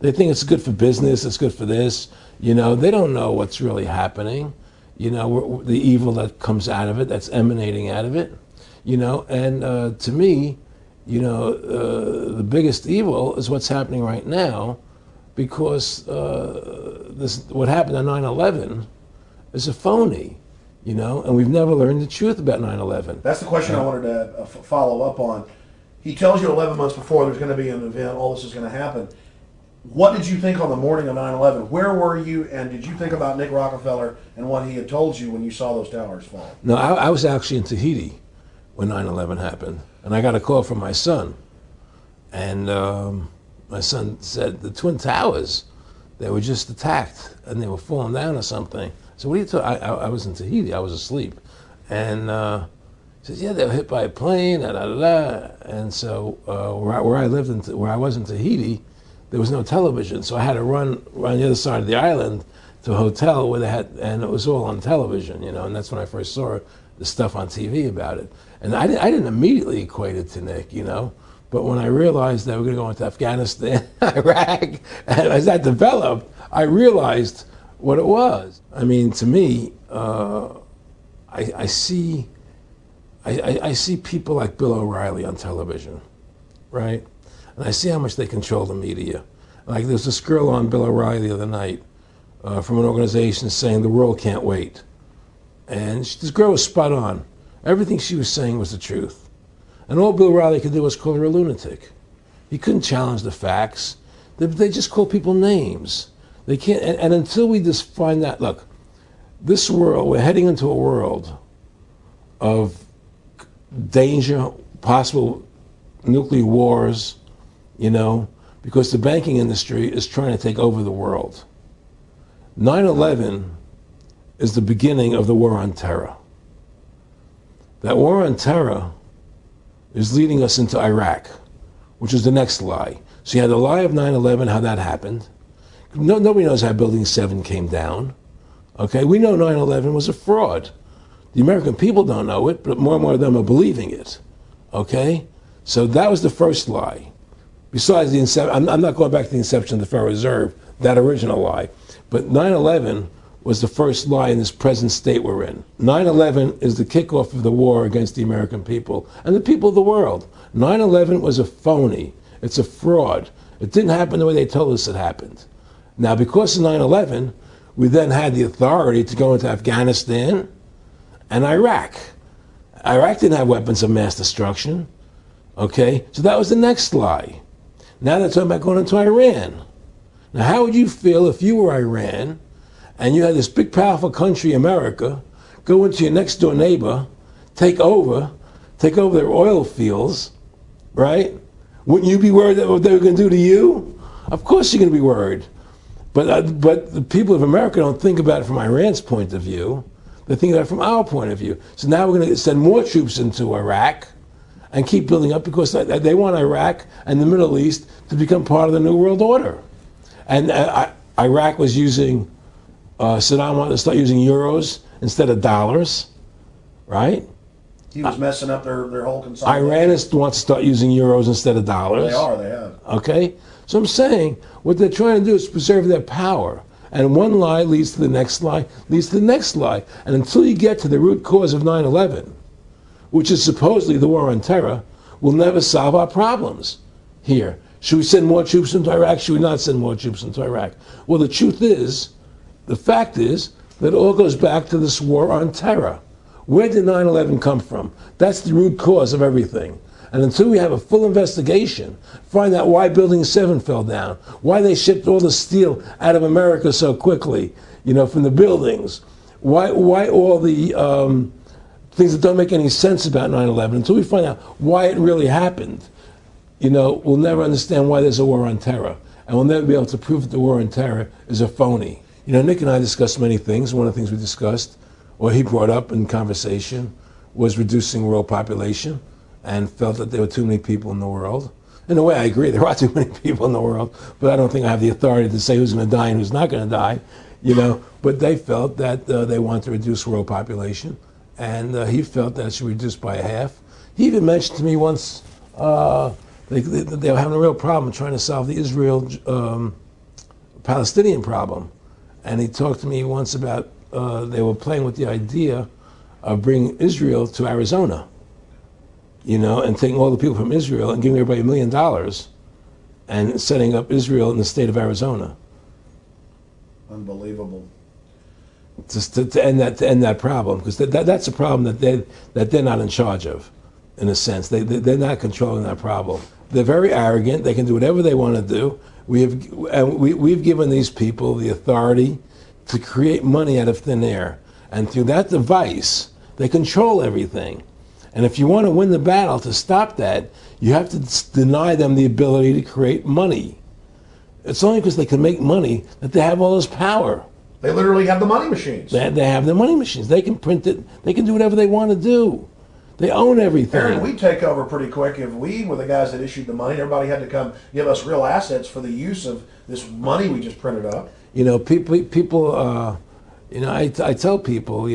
They think it's good for business, it's good for this. You know, they don't know what's really happening. You know, the evil that comes out of it, that's emanating out of it. You know, and to me, you know, the biggest evil is what's happening right now, because what happened on 9/11 is a phony. You know, and we've never learned the truth about 9/11. That's the question I wanted to follow up on. He tells you 11 months before there's going to be an event, all this is going to happen. What did you think on the morning of 9/11? Where were you, and did you think about Nick Rockefeller and what he had told you when you saw those towers fall? No, I was actually in Tahiti when 9/11 happened, and I got a call from my son. And my son said, the Twin Towers, they were just attacked, and they were falling down or something. So what are you talking? I was in Tahiti. I was asleep, and he says, "Yeah, they were hit by a plane." Da, da, da, da. And so where I lived, where I was in Tahiti, there was no television. So I had to run the other side of the island to a hotel where they had, and it was all on television, you know. And that's when I first saw the stuff on TV about it. And I didn't immediately equate it to Nick, you know. But when I realized that we were going to go into Afghanistan, Iraq, and as that developed, I realized what it was. I mean, to me, I see people like Bill O'Reilly on television, right? And I see how much they control the media. Like there's this girl on Bill O'Reilly the other night from an organization saying the world can't wait. And this girl was spot on. Everything she was saying was the truth. And all Bill O'Reilly could do was call her a lunatic. He couldn't challenge the facts. They just call people names. They can't, and until we just find that, look, this world, we're heading into a world of danger, possible nuclear wars, you know, because the banking industry is trying to take over the world. 9/11 is the beginning of the war on terror. That war on terror is leading us into Iraq, which is the next lie. So you had the lie of 9/11, how that happened. Nobody knows how Building 7 came down. Okay, we know 9/11 was a fraud. The American people don't know it, but more and more of them are believing it. Okay, so that was the first lie. Besides the inception, I'm not going back to the inception of the Federal Reserve, that original lie. But 9/11 was the first lie in this present state we're in. 9/11 is the kickoff of the war against the American people and the people of the world. 9/11 was a phony. It's a fraud. It didn't happen the way they told us it happened. Now, because of 9/11, we then had the authority to go into Afghanistan and Iraq. Iraq didn't have weapons of mass destruction. Okay, so that was the next lie. Now they're talking about going into Iran. Now, how would you feel if you were Iran and you had this big, powerful country, America, go into your next door neighbor, take over their oil fields, right? Wouldn't you be worried that what they were going to do to you? Of course you're going to be worried. But the people of America don't think about it from Iran's point of view. They think about it from our point of view. So now we're going to send more troops into Iraq and keep building up because they want Iraq and the Middle East to become part of the New World Order. And Iraq was using, Saddam wanted to start using euros instead of dollars, right? He was messing up their whole consolidation. Iran wants to start using euros instead of dollars. They have. Okay? So I'm saying what they're trying to do is preserve their power. And one lie leads to the next lie, leads to the next lie. And until you get to the root cause of 9/11, which is supposedly the war on terror, we'll never solve our problems here. Should we send more troops into Iraq? Should we not send more troops into Iraq? Well, the truth is, the fact is, that it all goes back to this war on terror. Where did 9/11 come from? That's the root cause of everything. And until we have a full investigation, find out why Building 7 fell down, why they shipped all the steel out of America so quickly, you know, from the buildings, why all the things that don't make any sense about 9/11, until we find out why it really happened, you know, we'll never understand why there's a war on terror. And we'll never be able to prove that the war on terror is a phony. You know, Nick and I discussed many things. One of the things we discussed, or he brought up in conversation, was reducing world population, and felt that there were too many people in the world. In a way, I agree, there are too many people in the world, but I don't think I have the authority to say who's going to die and who's not going to die, you know. But they felt that they wanted to reduce world population, and he felt that it should be reduced by half. He even mentioned to me once they were having a real problem trying to solve the Israel Palestinian problem. And he talked to me once about they were playing with the idea of bringing Israel to Arizona, and taking all the people from Israel and giving everybody $1 million and setting up Israel in the state of Arizona. Unbelievable. Just to end that problem, because that's a problem that they're not in charge of, in a sense. They're not controlling that problem. They're very arrogant. They can do whatever they want to do. We've given these people the authority to create money out of thin air, and through that device, they control everything. And if you want to win the battle to stop that, you have to deny them the ability to create money. It's only because they can make money that they have all this power. They literally have the money machines. They have the money machines. They can print it. They can do whatever they want to do. They own everything. Aaron, we take over pretty quick. If we were the guys that issued the money, everybody had to come give us real assets for the use of this money we just printed up. People. I tell people,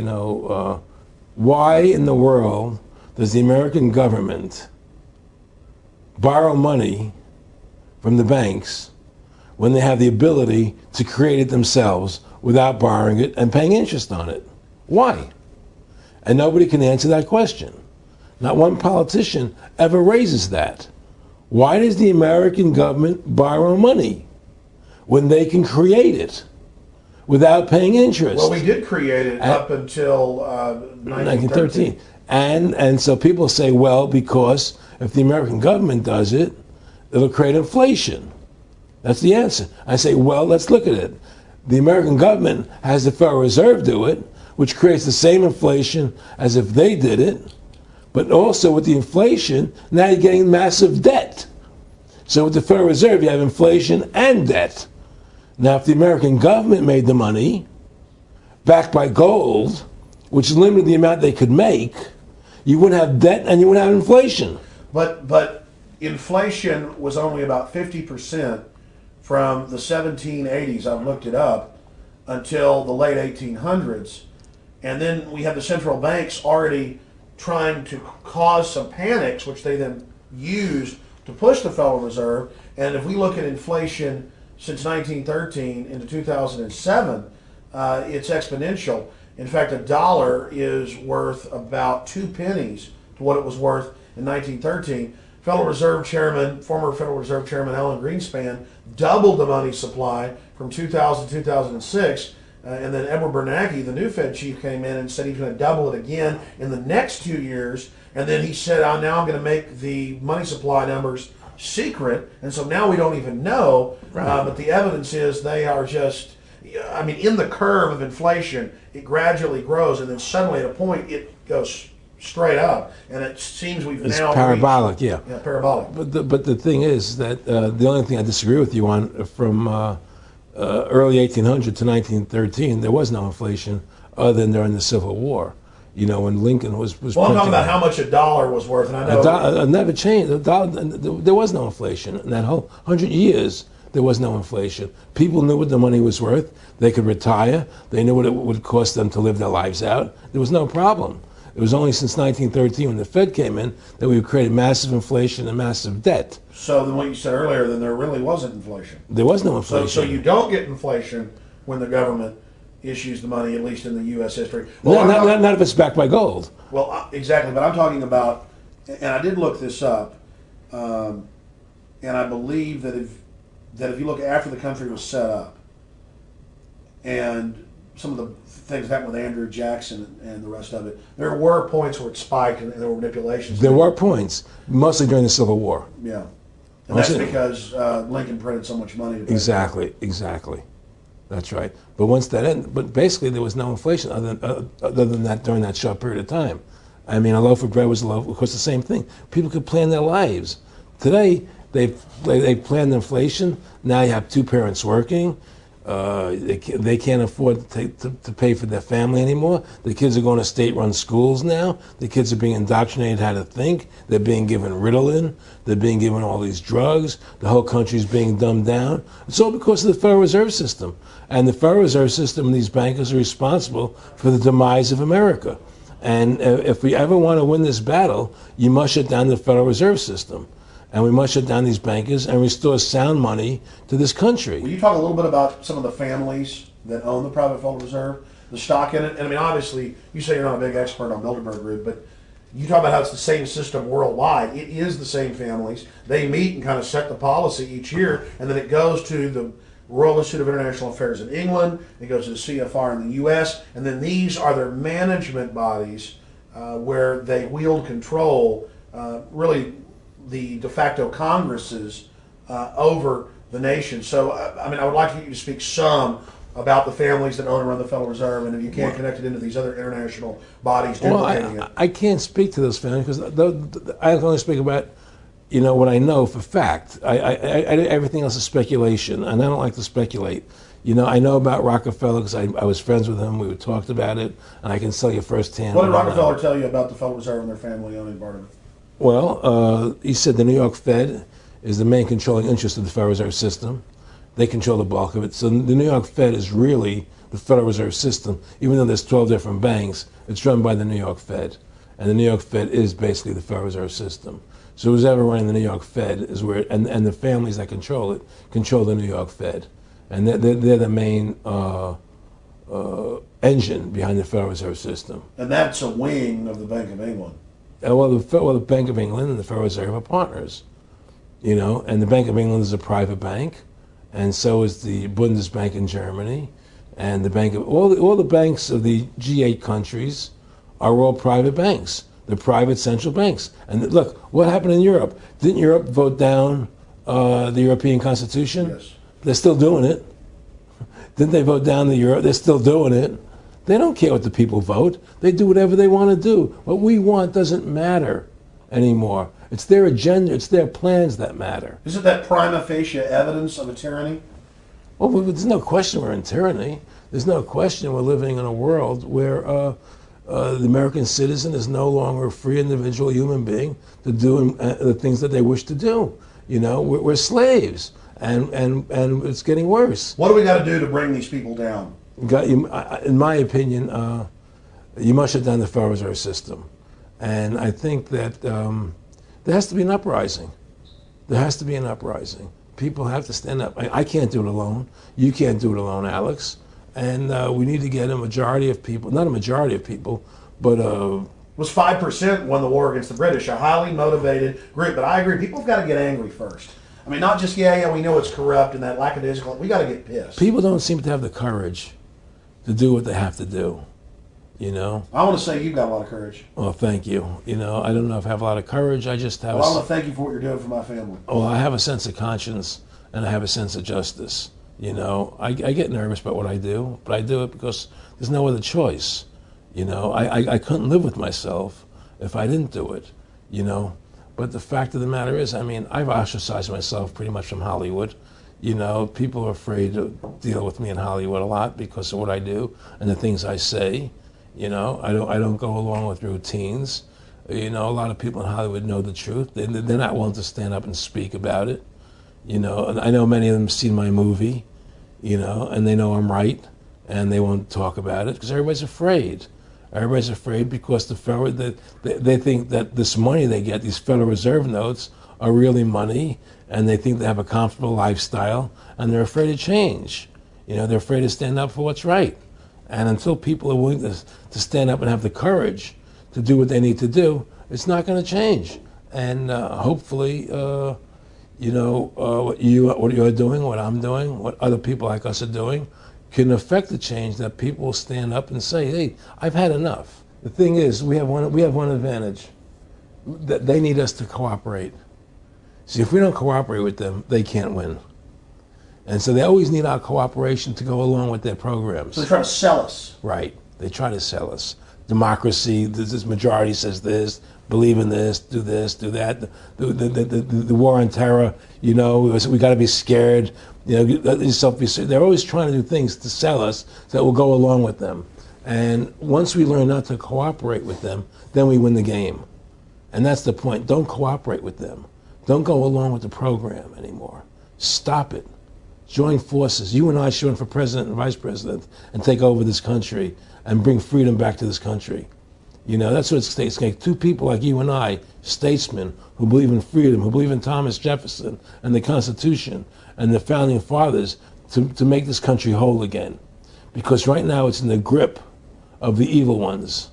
why in the world does the American government borrow money from the banks when they have the ability to create it themselves without borrowing it and paying interest on it? Why? And nobody can answer that question. Not one politician ever raises that. Why does the American government borrow money when they can create it without paying interest? Well, we did create it up until 1913. And so people say, well, because if the American government does it, it'll create inflation. That's the answer. I say, well, let's look at it. The American government has the Federal Reserve do it, which creates the same inflation as if they did it. But also with the inflation, now you're getting massive debt. So with the Federal Reserve, you have inflation and debt. Now, if the American government made the money, backed by gold, which limited the amount they could make, you wouldn't have debt and you wouldn't have inflation. But inflation was only about 50% from the 1780s, I've looked it up, until the late 1800s. And then we have the central banks already trying to cause some panics, which they then used to push the Federal Reserve. And if we look at inflation since 1913 into 2007, it's exponential. In fact, a dollar is worth about 2 pennies to what it was worth in 1913. Federal Reserve Chairman, former Federal Reserve Chairman Alan Greenspan, doubled the money supply from 2000 to 2006. And then Edward Bernanke, the new Fed chief, came in and said he's going to double it again in the next 2 years. And then he said, now I'm going to make the money supply numbers secret. And so now we don't even know. Right. But the evidence is they are just, in the curve of inflation, it gradually grows. And then suddenly at a point, it goes straight up. And it seems it's now parabolic, yeah, parabolic. But the thing is that the only thing I disagree with you on from early 1800 to 1913, there was no inflation other than during the Civil War. When Lincoln was well, I'm talking about how much a dollar was worth, and I know it never changed. There was no inflation in that whole 100 years. There was no inflation. People knew what the money was worth. They could retire. They knew what it would cost them to live their lives out. There was no problem. It was only since 1913, when the Fed came in, that we created massive inflation and massive debt. So then what you said earlier, then there really wasn't inflation. There was no inflation. So you don't get inflation when the government issues the money, at least in the U.S. history. Well, not if it's backed by gold. Well, exactly. But I'm talking about, and I did look this up, and I believe that if you look after the country was set up, and some of the things that happened with Andrew Jackson and the rest of it, there were points where it spiked and there were manipulations. There were points, mostly during the Civil War. Yeah. And that's because Lincoln printed so much money to pay. Exactly. That's right. But once that ended, but basically there was no inflation other than that during that short period of time. A loaf of bread was a loaf, of course, the same thing. People could plan their lives. Today, they planned inflation. Now you have two parents working. They can't afford to pay for their family anymore. The kids are going to state-run schools now. The kids are being indoctrinated how to think. They're being given Ritalin. They're being given all these drugs. The whole country's being dumbed down. It's all because of the Federal Reserve System. And the Federal Reserve System and these bankers are responsible for the demise of America. And if we ever want to win this battle, you must shut down the Federal Reserve System. and we must shut down these bankers and restore sound money to this country. Will you talk a little bit about some of the families that own the private Federal Reserve, the stock in it? And I mean, obviously, you say you're not a big expert on Bilderberg Group, but you talk about how it's the same system worldwide. It is the same families. They meet and kind of set the policy each year, and then it goes to the Royal Institute of International Affairs in England, it goes to the CFR in the U.S., and then these are their management bodies where they wield control, really the de facto Congresses over the nation. So, I mean, I would like you to speak some about the families that own and run the Federal Reserve, and if you can't connect it into these other international bodies duplicating it. I can't speak to those families because I can only speak about, you know, what I know for fact. Everything else is speculation, and I don't like to speculate. You know, I know about Rockefeller because I was friends with him. We talked about it, and I can tell you firsthand. What did Rockefeller tell you about the Federal Reserve and their family owning part of it? Well, he said the New York Fed is the main controlling interest of the Federal Reserve System. They control the bulk of it. So the New York Fed is really the Federal Reserve System. Even though there's 12 different banks, it's run by the New York Fed. And the New York Fed is basically the Federal Reserve System. So who's ever running the New York Fed is where, and the families that control it, control the New York Fed. And they're the main engine behind the Federal Reserve System. And that's a wing of the Bank of England. Well, the Bank of England and the Federal Reserve are partners. You know, and the Bank of England is a private bank. And so is the Bundesbank in Germany, and the bank of all the banks of the G8 countries are all private banks. They're private central banks. And look, what happened in Europe? Didn't Europe vote down the European Constitution? Yes. They're still doing it. Didn't they vote down the euro? They're still doing it. They don't care what the people vote. They do whatever they want to do. What we want doesn't matter anymore. It's their agenda, it's their plans that matter. Isn't that prima facie evidence of a tyranny? Well, there's no question we're in tyranny. There's no question we're living in a world where the American citizen is no longer a free individual human being to do the things that they wish to do. You know, we're slaves, and it's getting worse. What do we got to do to bring these people down? In my opinion, you must shut down the Federal Reserve System. And I think that there has to be an uprising. There has to be an uprising. People have to stand up. I can't do it alone. You can't do it alone, Alex. And we need to get a majority of people, not a majority of people, but It was 5% won the war against the British, a highly motivated group. But I agree, people have got to get angry first. I mean, not just, yeah, we know it's corrupt and that lackadaisical. We got to get pissed. people don't seem to have the courage to do what they have to do. You know? I want to say you've got a lot of courage. Well, thank you. You know, I don't know if I have a lot of courage. I just have Well, I want to thank you for what you're doing for my family. I have a sense of conscience and I have a sense of justice. You know, I get nervous about what I do, but I do it because there's no other choice. You know, I couldn't live with myself if I didn't do it, you know. But the fact of the matter is, I mean, I've ostracized myself pretty much from Hollywood. You know, people are afraid to deal with me in Hollywood a lot because of what I do and the things I say. You know, I don't go along with routines. You know, a lot of people in Hollywood know the truth. They're not willing to stand up and speak about it. You know, and I know many of them have seen my movie, you know, and they know I'm right, and they won't talk about it because everybody's afraid. Everybody's afraid because they think that this money they get, these Federal Reserve notes, are really money, and they think they have a comfortable lifestyle, and they're afraid to change. You know, they're afraid to stand up for what's right. And until people are willing to stand up and have the courage to do what they need to do, it's not going to change. And hopefully, you know, what you're doing, what I'm doing, what other people like us are doing, can affect the change that people will stand up and say, hey, I've had enough. The thing is, we have one advantage, that they need us to cooperate. See, if we don't cooperate with them, they can't win. And so they always need our cooperation to go along with their programs. So they try to sell us. Right. They try to sell us. Democracy, this majority says this, believe in this, do that. The war on terror, you know, we got to be scared. You know, they're always trying to do things to sell us so that we'll go along with them. And once we learn not to cooperate with them, then we win the game. And that's the point. Don't cooperate with them. Don't go along with the program anymore. Stop it. Join forces. You and I should run for president and vice president and take over this country and bring freedom back to this country. You know, that's what it takes. Two people like you and I, statesmen, who believe in freedom, who believe in Thomas Jefferson and the Constitution and the founding fathers, to make this country whole again. Because right now it's in the grip of the evil ones,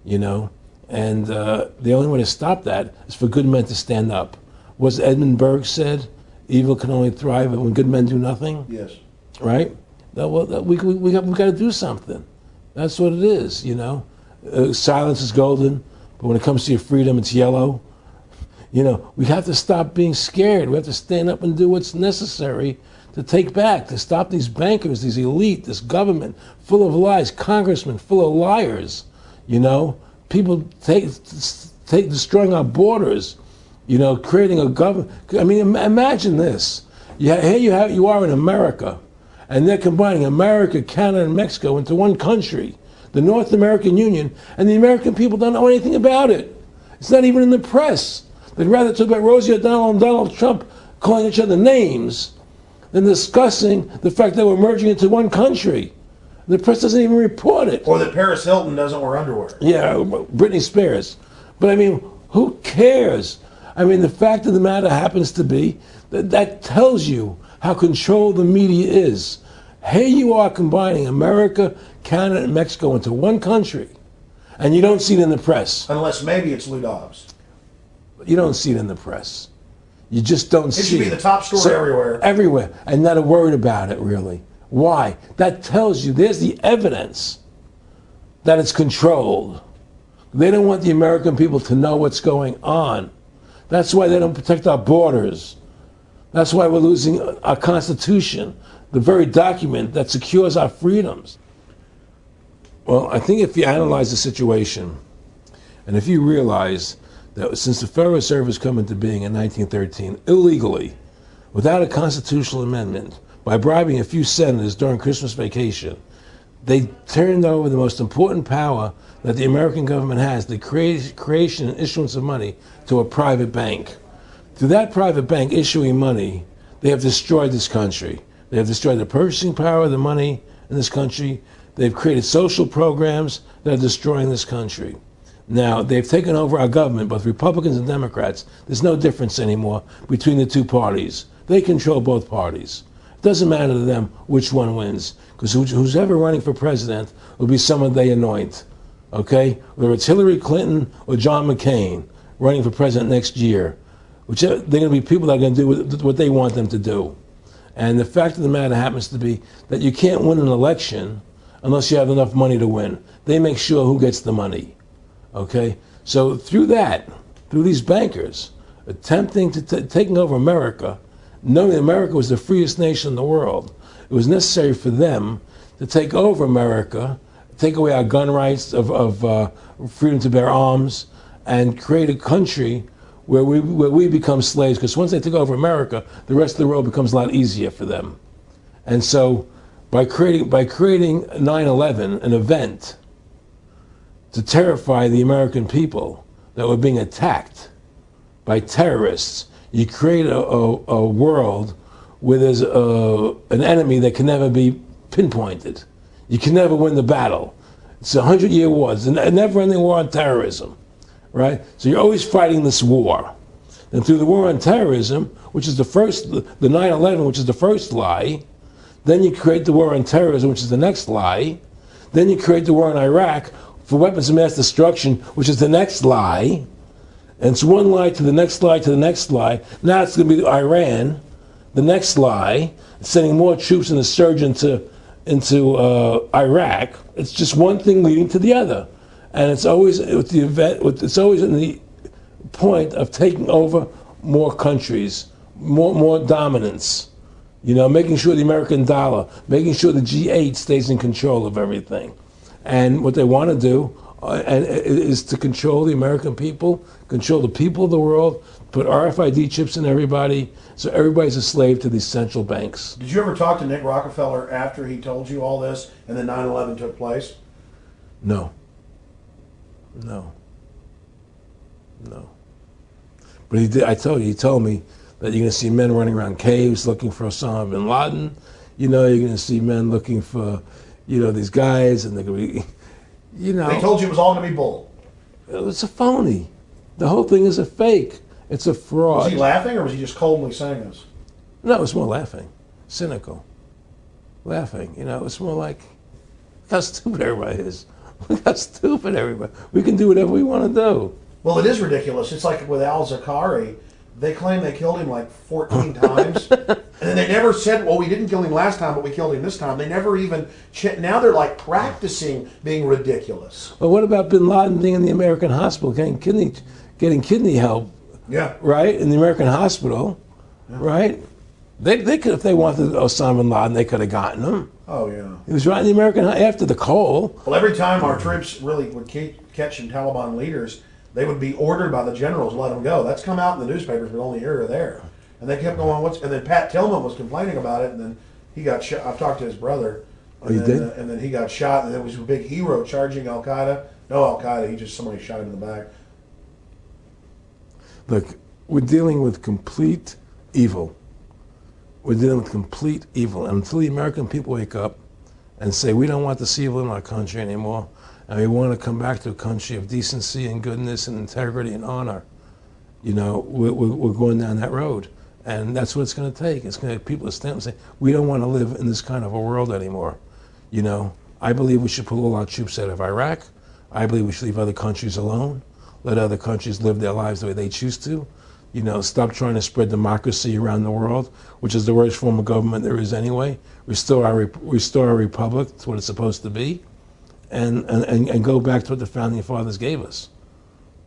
you know. And the only way to stop that is for good men to stand up. Was Edmund Burke said, evil can only thrive when good men do nothing? Yes. Right? We got to do something. That's what it is, you know. Silence is golden, but when it comes to your freedom, it's yellow. You know, we have to stop being scared. We have to stand up and do what's necessary to take back, to stop these bankers, these elite, this government full of lies, congressmen full of liars, you know. People destroying our borders, you know, creating a government. I mean, imagine this. Here you are in America, and they're combining America, Canada, and Mexico into one country, the North American Union, and the American people don't know anything about it. It's not even in the press. They'd rather talk about Rosie O'Donnell and Donald Trump calling each other names than discussing the fact that we're merging into one country. The press doesn't even report it. Or that Paris Hilton doesn't wear underwear. Yeah, Britney Spears. But I mean, who cares? I mean, the fact of the matter happens to be that tells you how controlled the media is. Here you are combining America, Canada, and Mexico into one country, and you don't see it in the press. Unless maybe it's Lou Dobbs. You don't see it in the press. You just don't see it. It should be the top story everywhere. Everywhere, and not a word about it, really. Why? That tells you there's the evidence that it's controlled. They don't want the American people to know what's going on. That's why they don't protect our borders. That's why we're losing our Constitution, the very document that secures our freedoms. Well, I think if you analyze the situation, and if you realize that since the Federal Reserve has come into being in 1913, illegally, without a constitutional amendment, by bribing a few senators during Christmas vacation, they turned over the most important power that the American government has, the creation and issuance of money, to a private bank. Through that private bank issuing money, they have destroyed this country. They have destroyed the purchasing power of the money in this country. They've created social programs that are destroying this country. Now, they've taken over our government, both Republicans and Democrats. There's no difference anymore between the two parties. They control both parties. It doesn't matter to them which one wins, because who's ever running for president will be someone they anoint, okay? Whether it's Hillary Clinton or John McCain running for president next year, they're going to be people that are going to do what they want them to do. And the fact of the matter happens to be that you can't win an election unless you have enough money to win. They make sure who gets the money, okay? So through these bankers attempting to taking over America, knowing America was the freest nation in the world, it was necessary for them to take over America, take away our gun rights of freedom to bear arms, and create a country where we become slaves. Because once they take over America, the rest of the world becomes a lot easier for them. And so, by creating 9/11, an event to terrify the American people that were being attacked by terrorists, you create a world where there's an enemy that can never be pinpointed. You can never win the battle. It's a 100-year war. It's a never-ending war on terrorism, right? So you're always fighting this war. And through the war on terrorism, which is the 9/11, which is the first lie, then you create the war on terrorism, which is the next lie. Then you create the war in Iraq for weapons of mass destruction, which is the next lie. And it's one lie to the next lie to the next lie. Now it's going to be Iran, the next lie, sending more troops and a surge into Iraq. It's just one thing leading to the other, and it's always it's always in the point of taking over more countries, more dominance. You know, making sure the American dollar, making sure the G8 stays in control of everything, and what they want to do is to control the American people, control the people of the world, put RFID chips in everybody, so everybody's a slave to these central banks. Did you ever talk to Nick Rockefeller after he told you all this and then 9/11 took place? No. But he did. He told me that you're going to see men running around caves looking for Osama bin Laden. You know, you're going to see men looking for, these guys, and they're going to be, They told you it was all going to be bull. It's a phony. The whole thing is a fake. It's a fraud. Was he laughing, or was he just coldly saying this? No, it's more laughing, cynical, laughing. You know, it's more like, look how stupid everybody is. Look how stupid everybody. We can do whatever we want to do. Well, it is ridiculous. It's like with Al Zakari. They claim they killed him like 14 times. And then they never said, well, we didn't kill him last time, but we killed him this time. They never even, now they're like practicing being ridiculous. But what about Bin Laden being in the American hospital, getting kidney help? Yeah. Right? In the American hospital, right? They could, if they wanted Osama bin Laden, they could have gotten him. Oh, yeah. He was right in the American, after the Cole. Well, every time our troops really would catch some Taliban leaders, they would be ordered by the generals to let them go. That's come out in the newspapers, but only here or there. And they kept going, and then Pat Tillman was complaining about it, and then he got shot. I've talked to his brother. Oh, you did? And then he got shot, and there was a big hero charging Al-Qaeda. No Al-Qaeda, somebody shot him in the back. Look, we're dealing with complete evil. We're dealing with complete evil. And until the American people wake up and say, we don't want this evil in our country anymore, and we want to come back to a country of decency and goodness and integrity and honor, you know, we're going down that road. And that's what it's going to take. It's going to people to stand up and say, we don't want to live in this kind of a world anymore. You know, I believe we should pull all our troops out of Iraq. I believe we should leave other countries alone. Let other countries live their lives the way they choose to. You know, stop trying to spread democracy around the world, which is the worst form of government there is anyway. Restore our republic to what it's supposed to be. And go back to what the founding fathers gave us,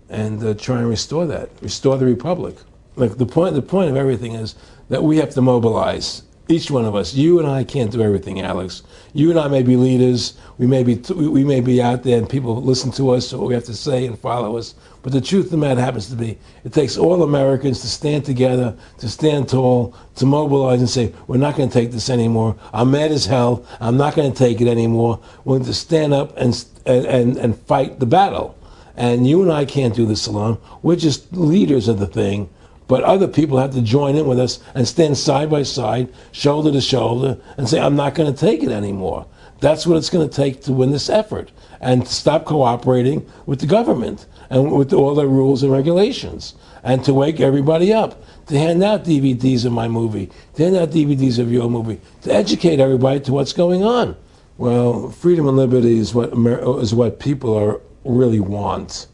and try and restore that, restore the republic. Like the point of everything is that we have to mobilize. Each one of us. You and I can't do everything, Alex. You and I may be leaders. We may be out there, and people listen to us, what we have to say, and follow us. But the truth of the matter happens to be, it takes all Americans to stand together, to stand tall, to mobilize and say, we're not going to take this anymore. I'm mad as hell. I'm not going to take it anymore. We're going to stand up and fight the battle. And you and I can't do this alone. We're just leaders of the thing. But other people have to join in with us and stand side by side, shoulder to shoulder, and say, I'm not going to take it anymore. That's what it's going to take to win this effort, and to stop cooperating with the government and with all their rules and regulations, and to wake everybody up, to hand out DVDs of my movie, to hand out DVDs of your movie, to educate everybody to what's going on. Well, freedom and liberty is what people really want.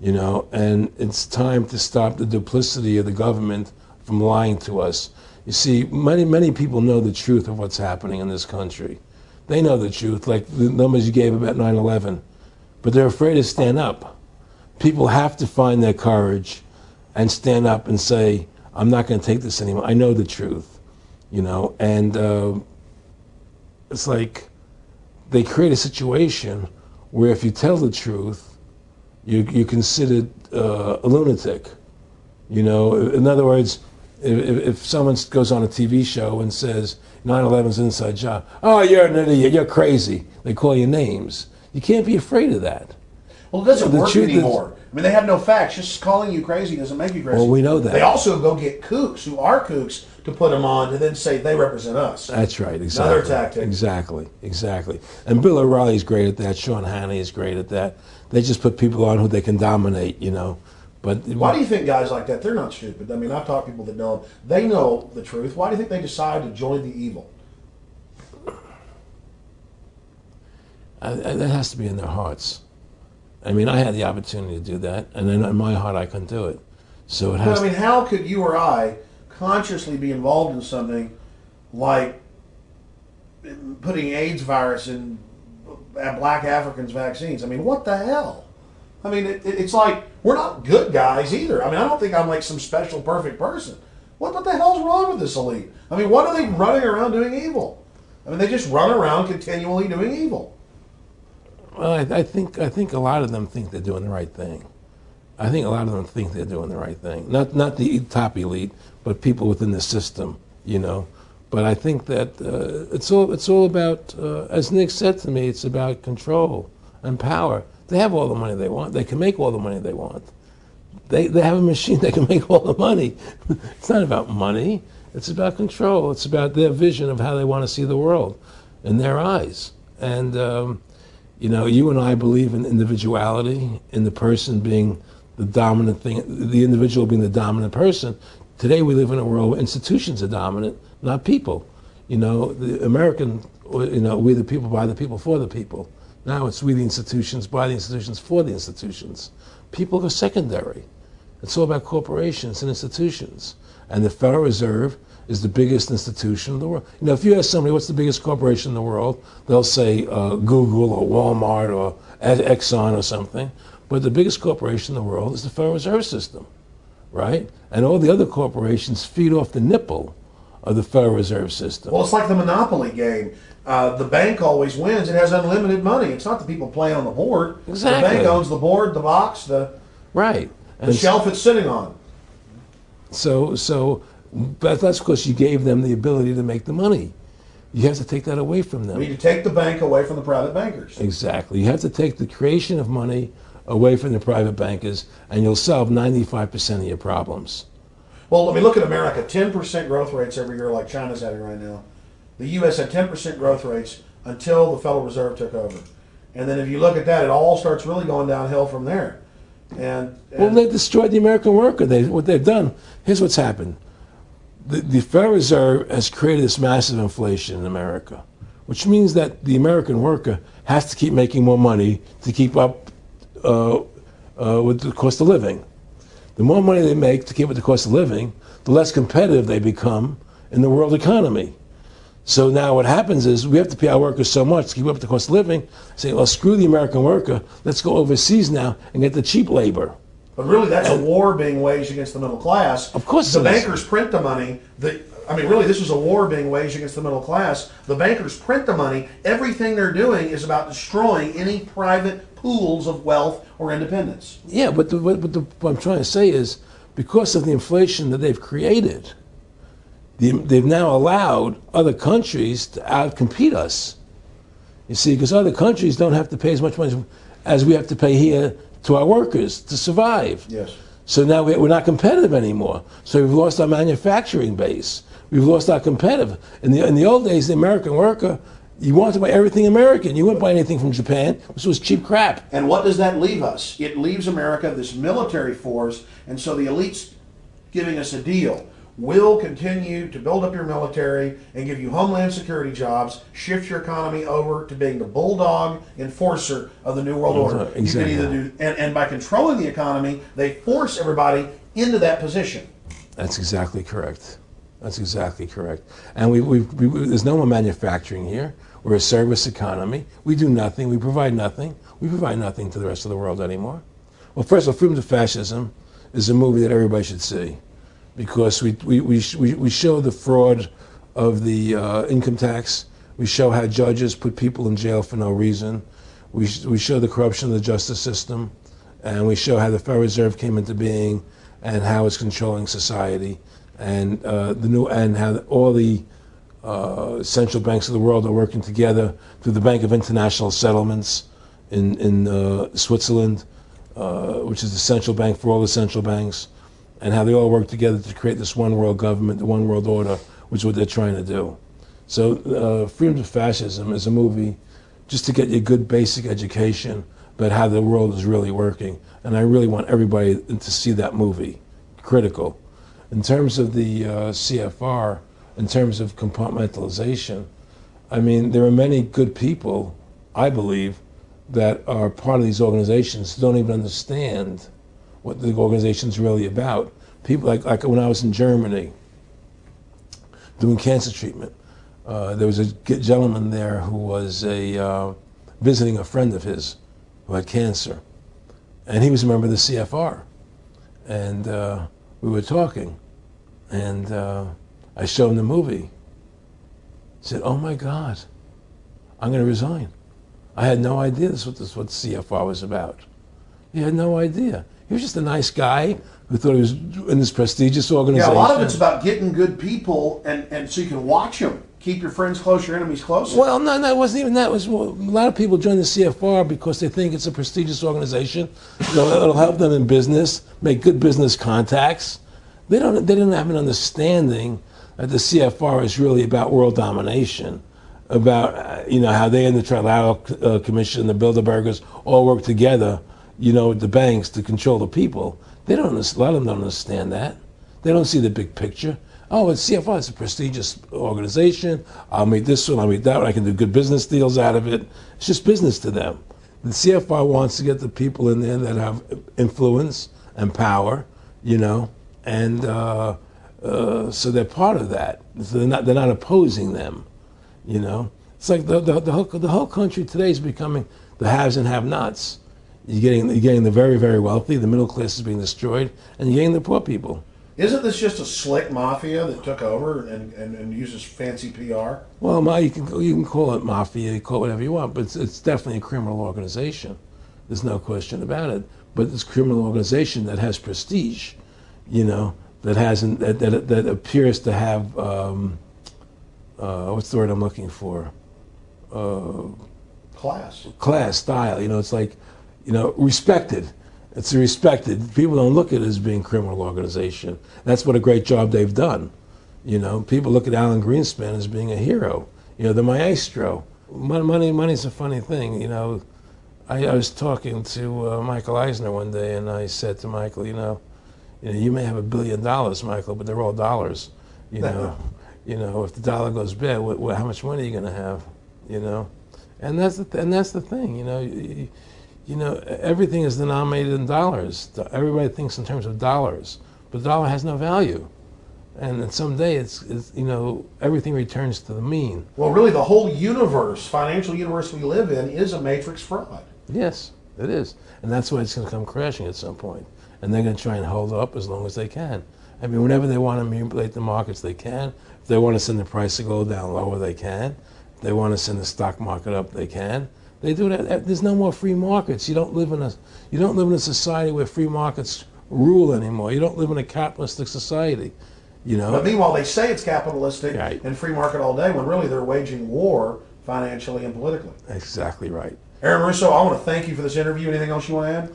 You know, and it's time to stop the duplicity of the government from lying to us. You see, many people know the truth of what's happening in this country. They know the truth, like the numbers you gave about 9/11, but they're afraid to stand up. People have to find their courage and stand up and say, I'm not going to take this anymore. I know the truth, you know, and it's like they create a situation where if you tell the truth, you're considered a lunatic. You know, in other words, if someone goes on a TV show and says 9/11's an inside job, oh, you're an idiot, you're crazy. They call you names. You can't be afraid of that. Well, it doesn't work anymore. I mean, they have no facts. Just calling you crazy doesn't make you crazy. Well, we know that. They also go get kooks who are kooks to put them on to then say they represent us. That's right, exactly. Another tactic. Exactly. And Bill O'Reilly's great at that. Sean Hannity is great at that. They just put people on who they can dominate, you know. But why do you think guys like that, they're not stupid? I mean, I've talked to people that know them. They know the truth. Why do you think they decide to join the evil? That has to be in their hearts. I mean, I had the opportunity to do that, and then in my heart I couldn't do it. So it has. But I mean, how could you or I consciously be involved in something like putting AIDS virus in black Africans' vaccines? I mean, what the hell? I mean, it's like we're not good guys either. I mean, I don't think I'm like some special perfect person. What the hell's wrong with this elite? I mean, what are they running around doing evil? I mean, they just run around continually doing evil. Well, I think a lot of them think they're doing the right thing. I think a lot of them think they're doing the right thing. Not the top elite, but people within the system, you know. But I think that it's all about, as Nick said to me, it's about control and power. They have all the money they want. They can make all the money they want. They have a machine that can make all the money. It's not about money. It's about control. It's about their vision of how they want to see the world in their eyes. And You know, you and I believe in individuality, in the person being the dominant thing, the individual being the dominant person. Today we live in a world where institutions are dominant, not people. You know, the American, you know, we the people, by the people, for the people. Now it's we the institutions, by the institutions, for the institutions. People are secondary. It's all about corporations and institutions. And the Federal Reserve is the biggest institution in the world. You know, if you ask somebody what's the biggest corporation in the world, they'll say Google or Walmart or Exxon or something. But the biggest corporation in the world is the Federal Reserve System, right? And all the other corporations feed off the nipple of the Federal Reserve System. Well, it's like the Monopoly game. The bank always wins. It has unlimited money. It's not the people playing on the board. Exactly. The bank owns the board, the box, the right. The shelf it's sitting on. But that's because you gave them the ability to make the money. You have to take that away from them. We need to take the bank away from the private bankers. Exactly. You have to take the creation of money away from the private bankers, and you'll solve 95% of your problems. Well, let me look at America. 10% growth rates every year like China's having right now. The U.S. had 10% growth rates until the Federal Reserve took over. And then if you look at that, it all starts really going downhill from there. Well, they destroyed the American worker. What they've done, here's what's happened. The Federal Reserve has created this massive inflation in America, which means that the American worker has to keep making more money to keep up with the cost of living. The more money they make to keep with the cost of living, the less competitive they become in the world economy. So now what happens is we have to pay our workers so much to keep up with the cost of living. Say, well, screw the American worker. Let's go overseas now and get the cheap labor. But really, that's a war being waged against the middle class. Of course, the bankers print the money. Really, this is a war being waged against the middle class. The bankers print the money. Everything they're doing is about destroying any private pools of wealth or independence. Yeah, but what I'm trying to say is, because of the inflation that they've created, they've now allowed other countries to outcompete us. You see, because other countries don't have to pay as much money as we have to pay here to our workers to survive. Yes. So now we're not competitive anymore. So we've lost our manufacturing base. We've lost our competitive. In the old days, the American worker, you wanted to buy everything American. You wouldn't buy anything from Japan, which was cheap crap. And what does that leave us? It leaves America this military force, and so the elite's giving us a deal. We'll continue to build up your military and give you homeland security jobs, shift your economy over to being the bulldog enforcer of the New World Order. Exactly. You can either do, and by controlling the economy, they force everybody into that position. That's exactly correct. That's exactly correct. And there's no more manufacturing here. We're a service economy. We do nothing. We provide nothing. We provide nothing to the rest of the world anymore. Well, first of all, Freedom to Fascism is a movie that everybody should see, because we show the fraud of the income tax. We show how judges put people in jail for no reason. We show the corruption of the justice system, and we show how the Federal Reserve came into being and how it's controlling society, and how all the central banks of the world are working together through the Bank of International Settlements in Switzerland, which is the central bank for all the central banks, and how they all work together to create this one world government, the one world order, which is what they're trying to do. So Freedom to Fascism is a movie just to get you a good basic education about how the world is really working. And I really want everybody to see that movie. Critical. In terms of the CFR, in terms of compartmentalization, I mean, there are many good people, I believe, that are part of these organizations who don't even understand what the organization's really about. People like when I was in Germany doing cancer treatment, there was a gentleman there who was visiting a friend of his who had cancer, and he was a member of the CFR, and we were talking, and I showed him the movie. He said, "Oh my God, I'm going to resign. I had no idea this was what CFR was about." He had no idea. He was just a nice guy who thought he was in this prestigious organization. Yeah, a lot of it's about getting good people, and so you can watch them. Keep your friends close, your enemies closer. Well, no, it wasn't even that. It was, well, a lot of people join the CFR because they think it's a prestigious organization. It'll help them in business, make good business contacts. They didn't have an understanding that the CFR is really about world domination. about how they and the Trilateral Commission, the Bilderbergers, all work together, with the banks to control the people. They don't. A lot of them don't understand that. They don't see the big picture. Oh, it's CFR. It's a prestigious organization. I'll meet this one. I'll meet that one. I can do good business deals out of it. It's just business to them. The CFR wants to get the people in there that have influence and power, and so they're part of that. So they're not opposing them, It's like the whole country today is becoming the haves and have-nots. You're getting the very, very wealthy, the middle class is being destroyed, and you're getting the poor people. Isn't this just a slick mafia that took over and uses fancy PR? Well, you can call it mafia, you call it whatever you want, but it's definitely a criminal organization. There's no question about it. But it's a criminal organization that has prestige, that appears to have what's the word I'm looking for? Class, style. It's like, respected. It's respected. People don't look at it as being a criminal organization. That's what a great job they've done. People look at Alan Greenspan as being a hero. The maestro. Money's a funny thing. I was talking to Michael Eisner one day, and I said to Michael, you may have $1 billion, Michael, but they're all dollars. If the dollar goes bad, how much money are you going to have? And that's the thing. Everything is denominated in dollars. Everybody thinks in terms of dollars, but the dollar has no value. And someday it's everything returns to the mean. Well, really, the whole universe, financial universe we live in, is a matrix fraud. Yes, it is. And that's why it's going to come crashing at some point. And they're going to try and hold it up as long as they can. I mean, whenever they want to manipulate the markets, they can. If they want to send the price to go down lower, they can. If they want to send the stock market up, they can. They do that. There's no more free markets. You don't live in a society where free markets rule anymore. You don't live in a capitalistic society. But meanwhile, they say it's capitalistic right. and free market all day, when really they're waging war financially and politically. Exactly right. Aaron Russo, I want to thank you for this interview. Anything else you want to add?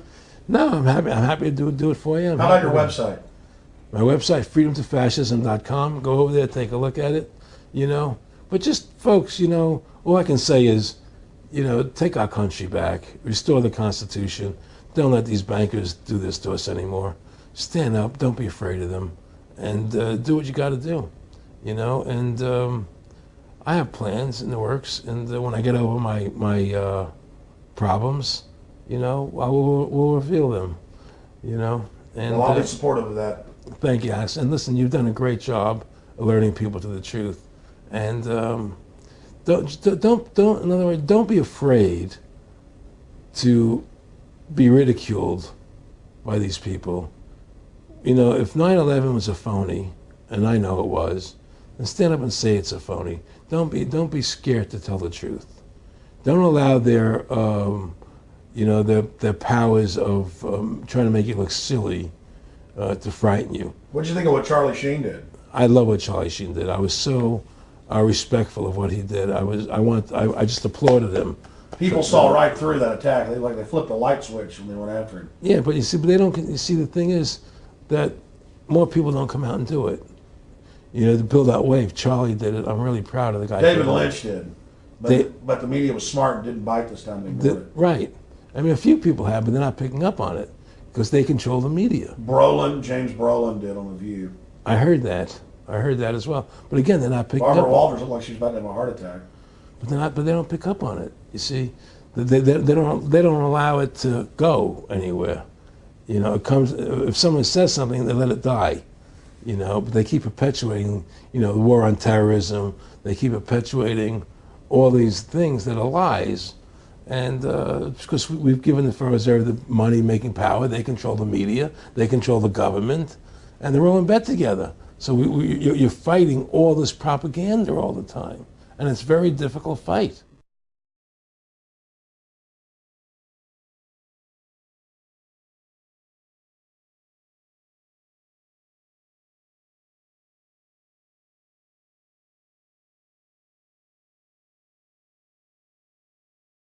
No, I'm happy to do it for you. How about your website? My website, freedomtofascism.com. Go over there, take a look at it. But just folks, all I can say is, take our country back, restore the Constitution. Don't let these bankers do this to us anymore. Stand up. Don't be afraid of them. And do what you got to do, And I have plans in the works. And when I get over my problems, we'll reveal them, And well, I'll be supportive of that. Thank you, Alex. And listen, you've done a great job alerting people to the truth. And don't. In other words, don't be afraid to be ridiculed by these people. If 9/11 was a phony, and I know it was, then stand up and say it's a phony. Don't be scared to tell the truth. Don't allow their powers of trying to make you look silly to frighten you. What did you think of what Charlie Sheen did? I love what Charlie Sheen did. I was so respectful of what he did. I just applauded him. People saw right through that attack. They flipped the light switch when they went after him. Yeah, but they don't. You see, the thing is that more people don't come out and do it. To build that wave. Charlie did it. I'm really proud of the guy. David Lynch did, but the media was smart and didn't bite this time. Right. I mean, a few people have, but they're not picking up on it because they control the media. James Brolin did on The View. I heard that as well. But again, they're not picking up. Barbara Walters looked like she's about to have a heart attack. But they don't pick up on it. You see, they don't allow it to go anywhere. It comes if someone says something, they let it die. But they keep perpetuating, the war on terrorism. They keep perpetuating all these things that are lies. And because we've given the Federal Reserve the money-making power, they control the media, they control the government, and they're all in bed together. So you're fighting all this propaganda all the time. And it's a very difficult fight.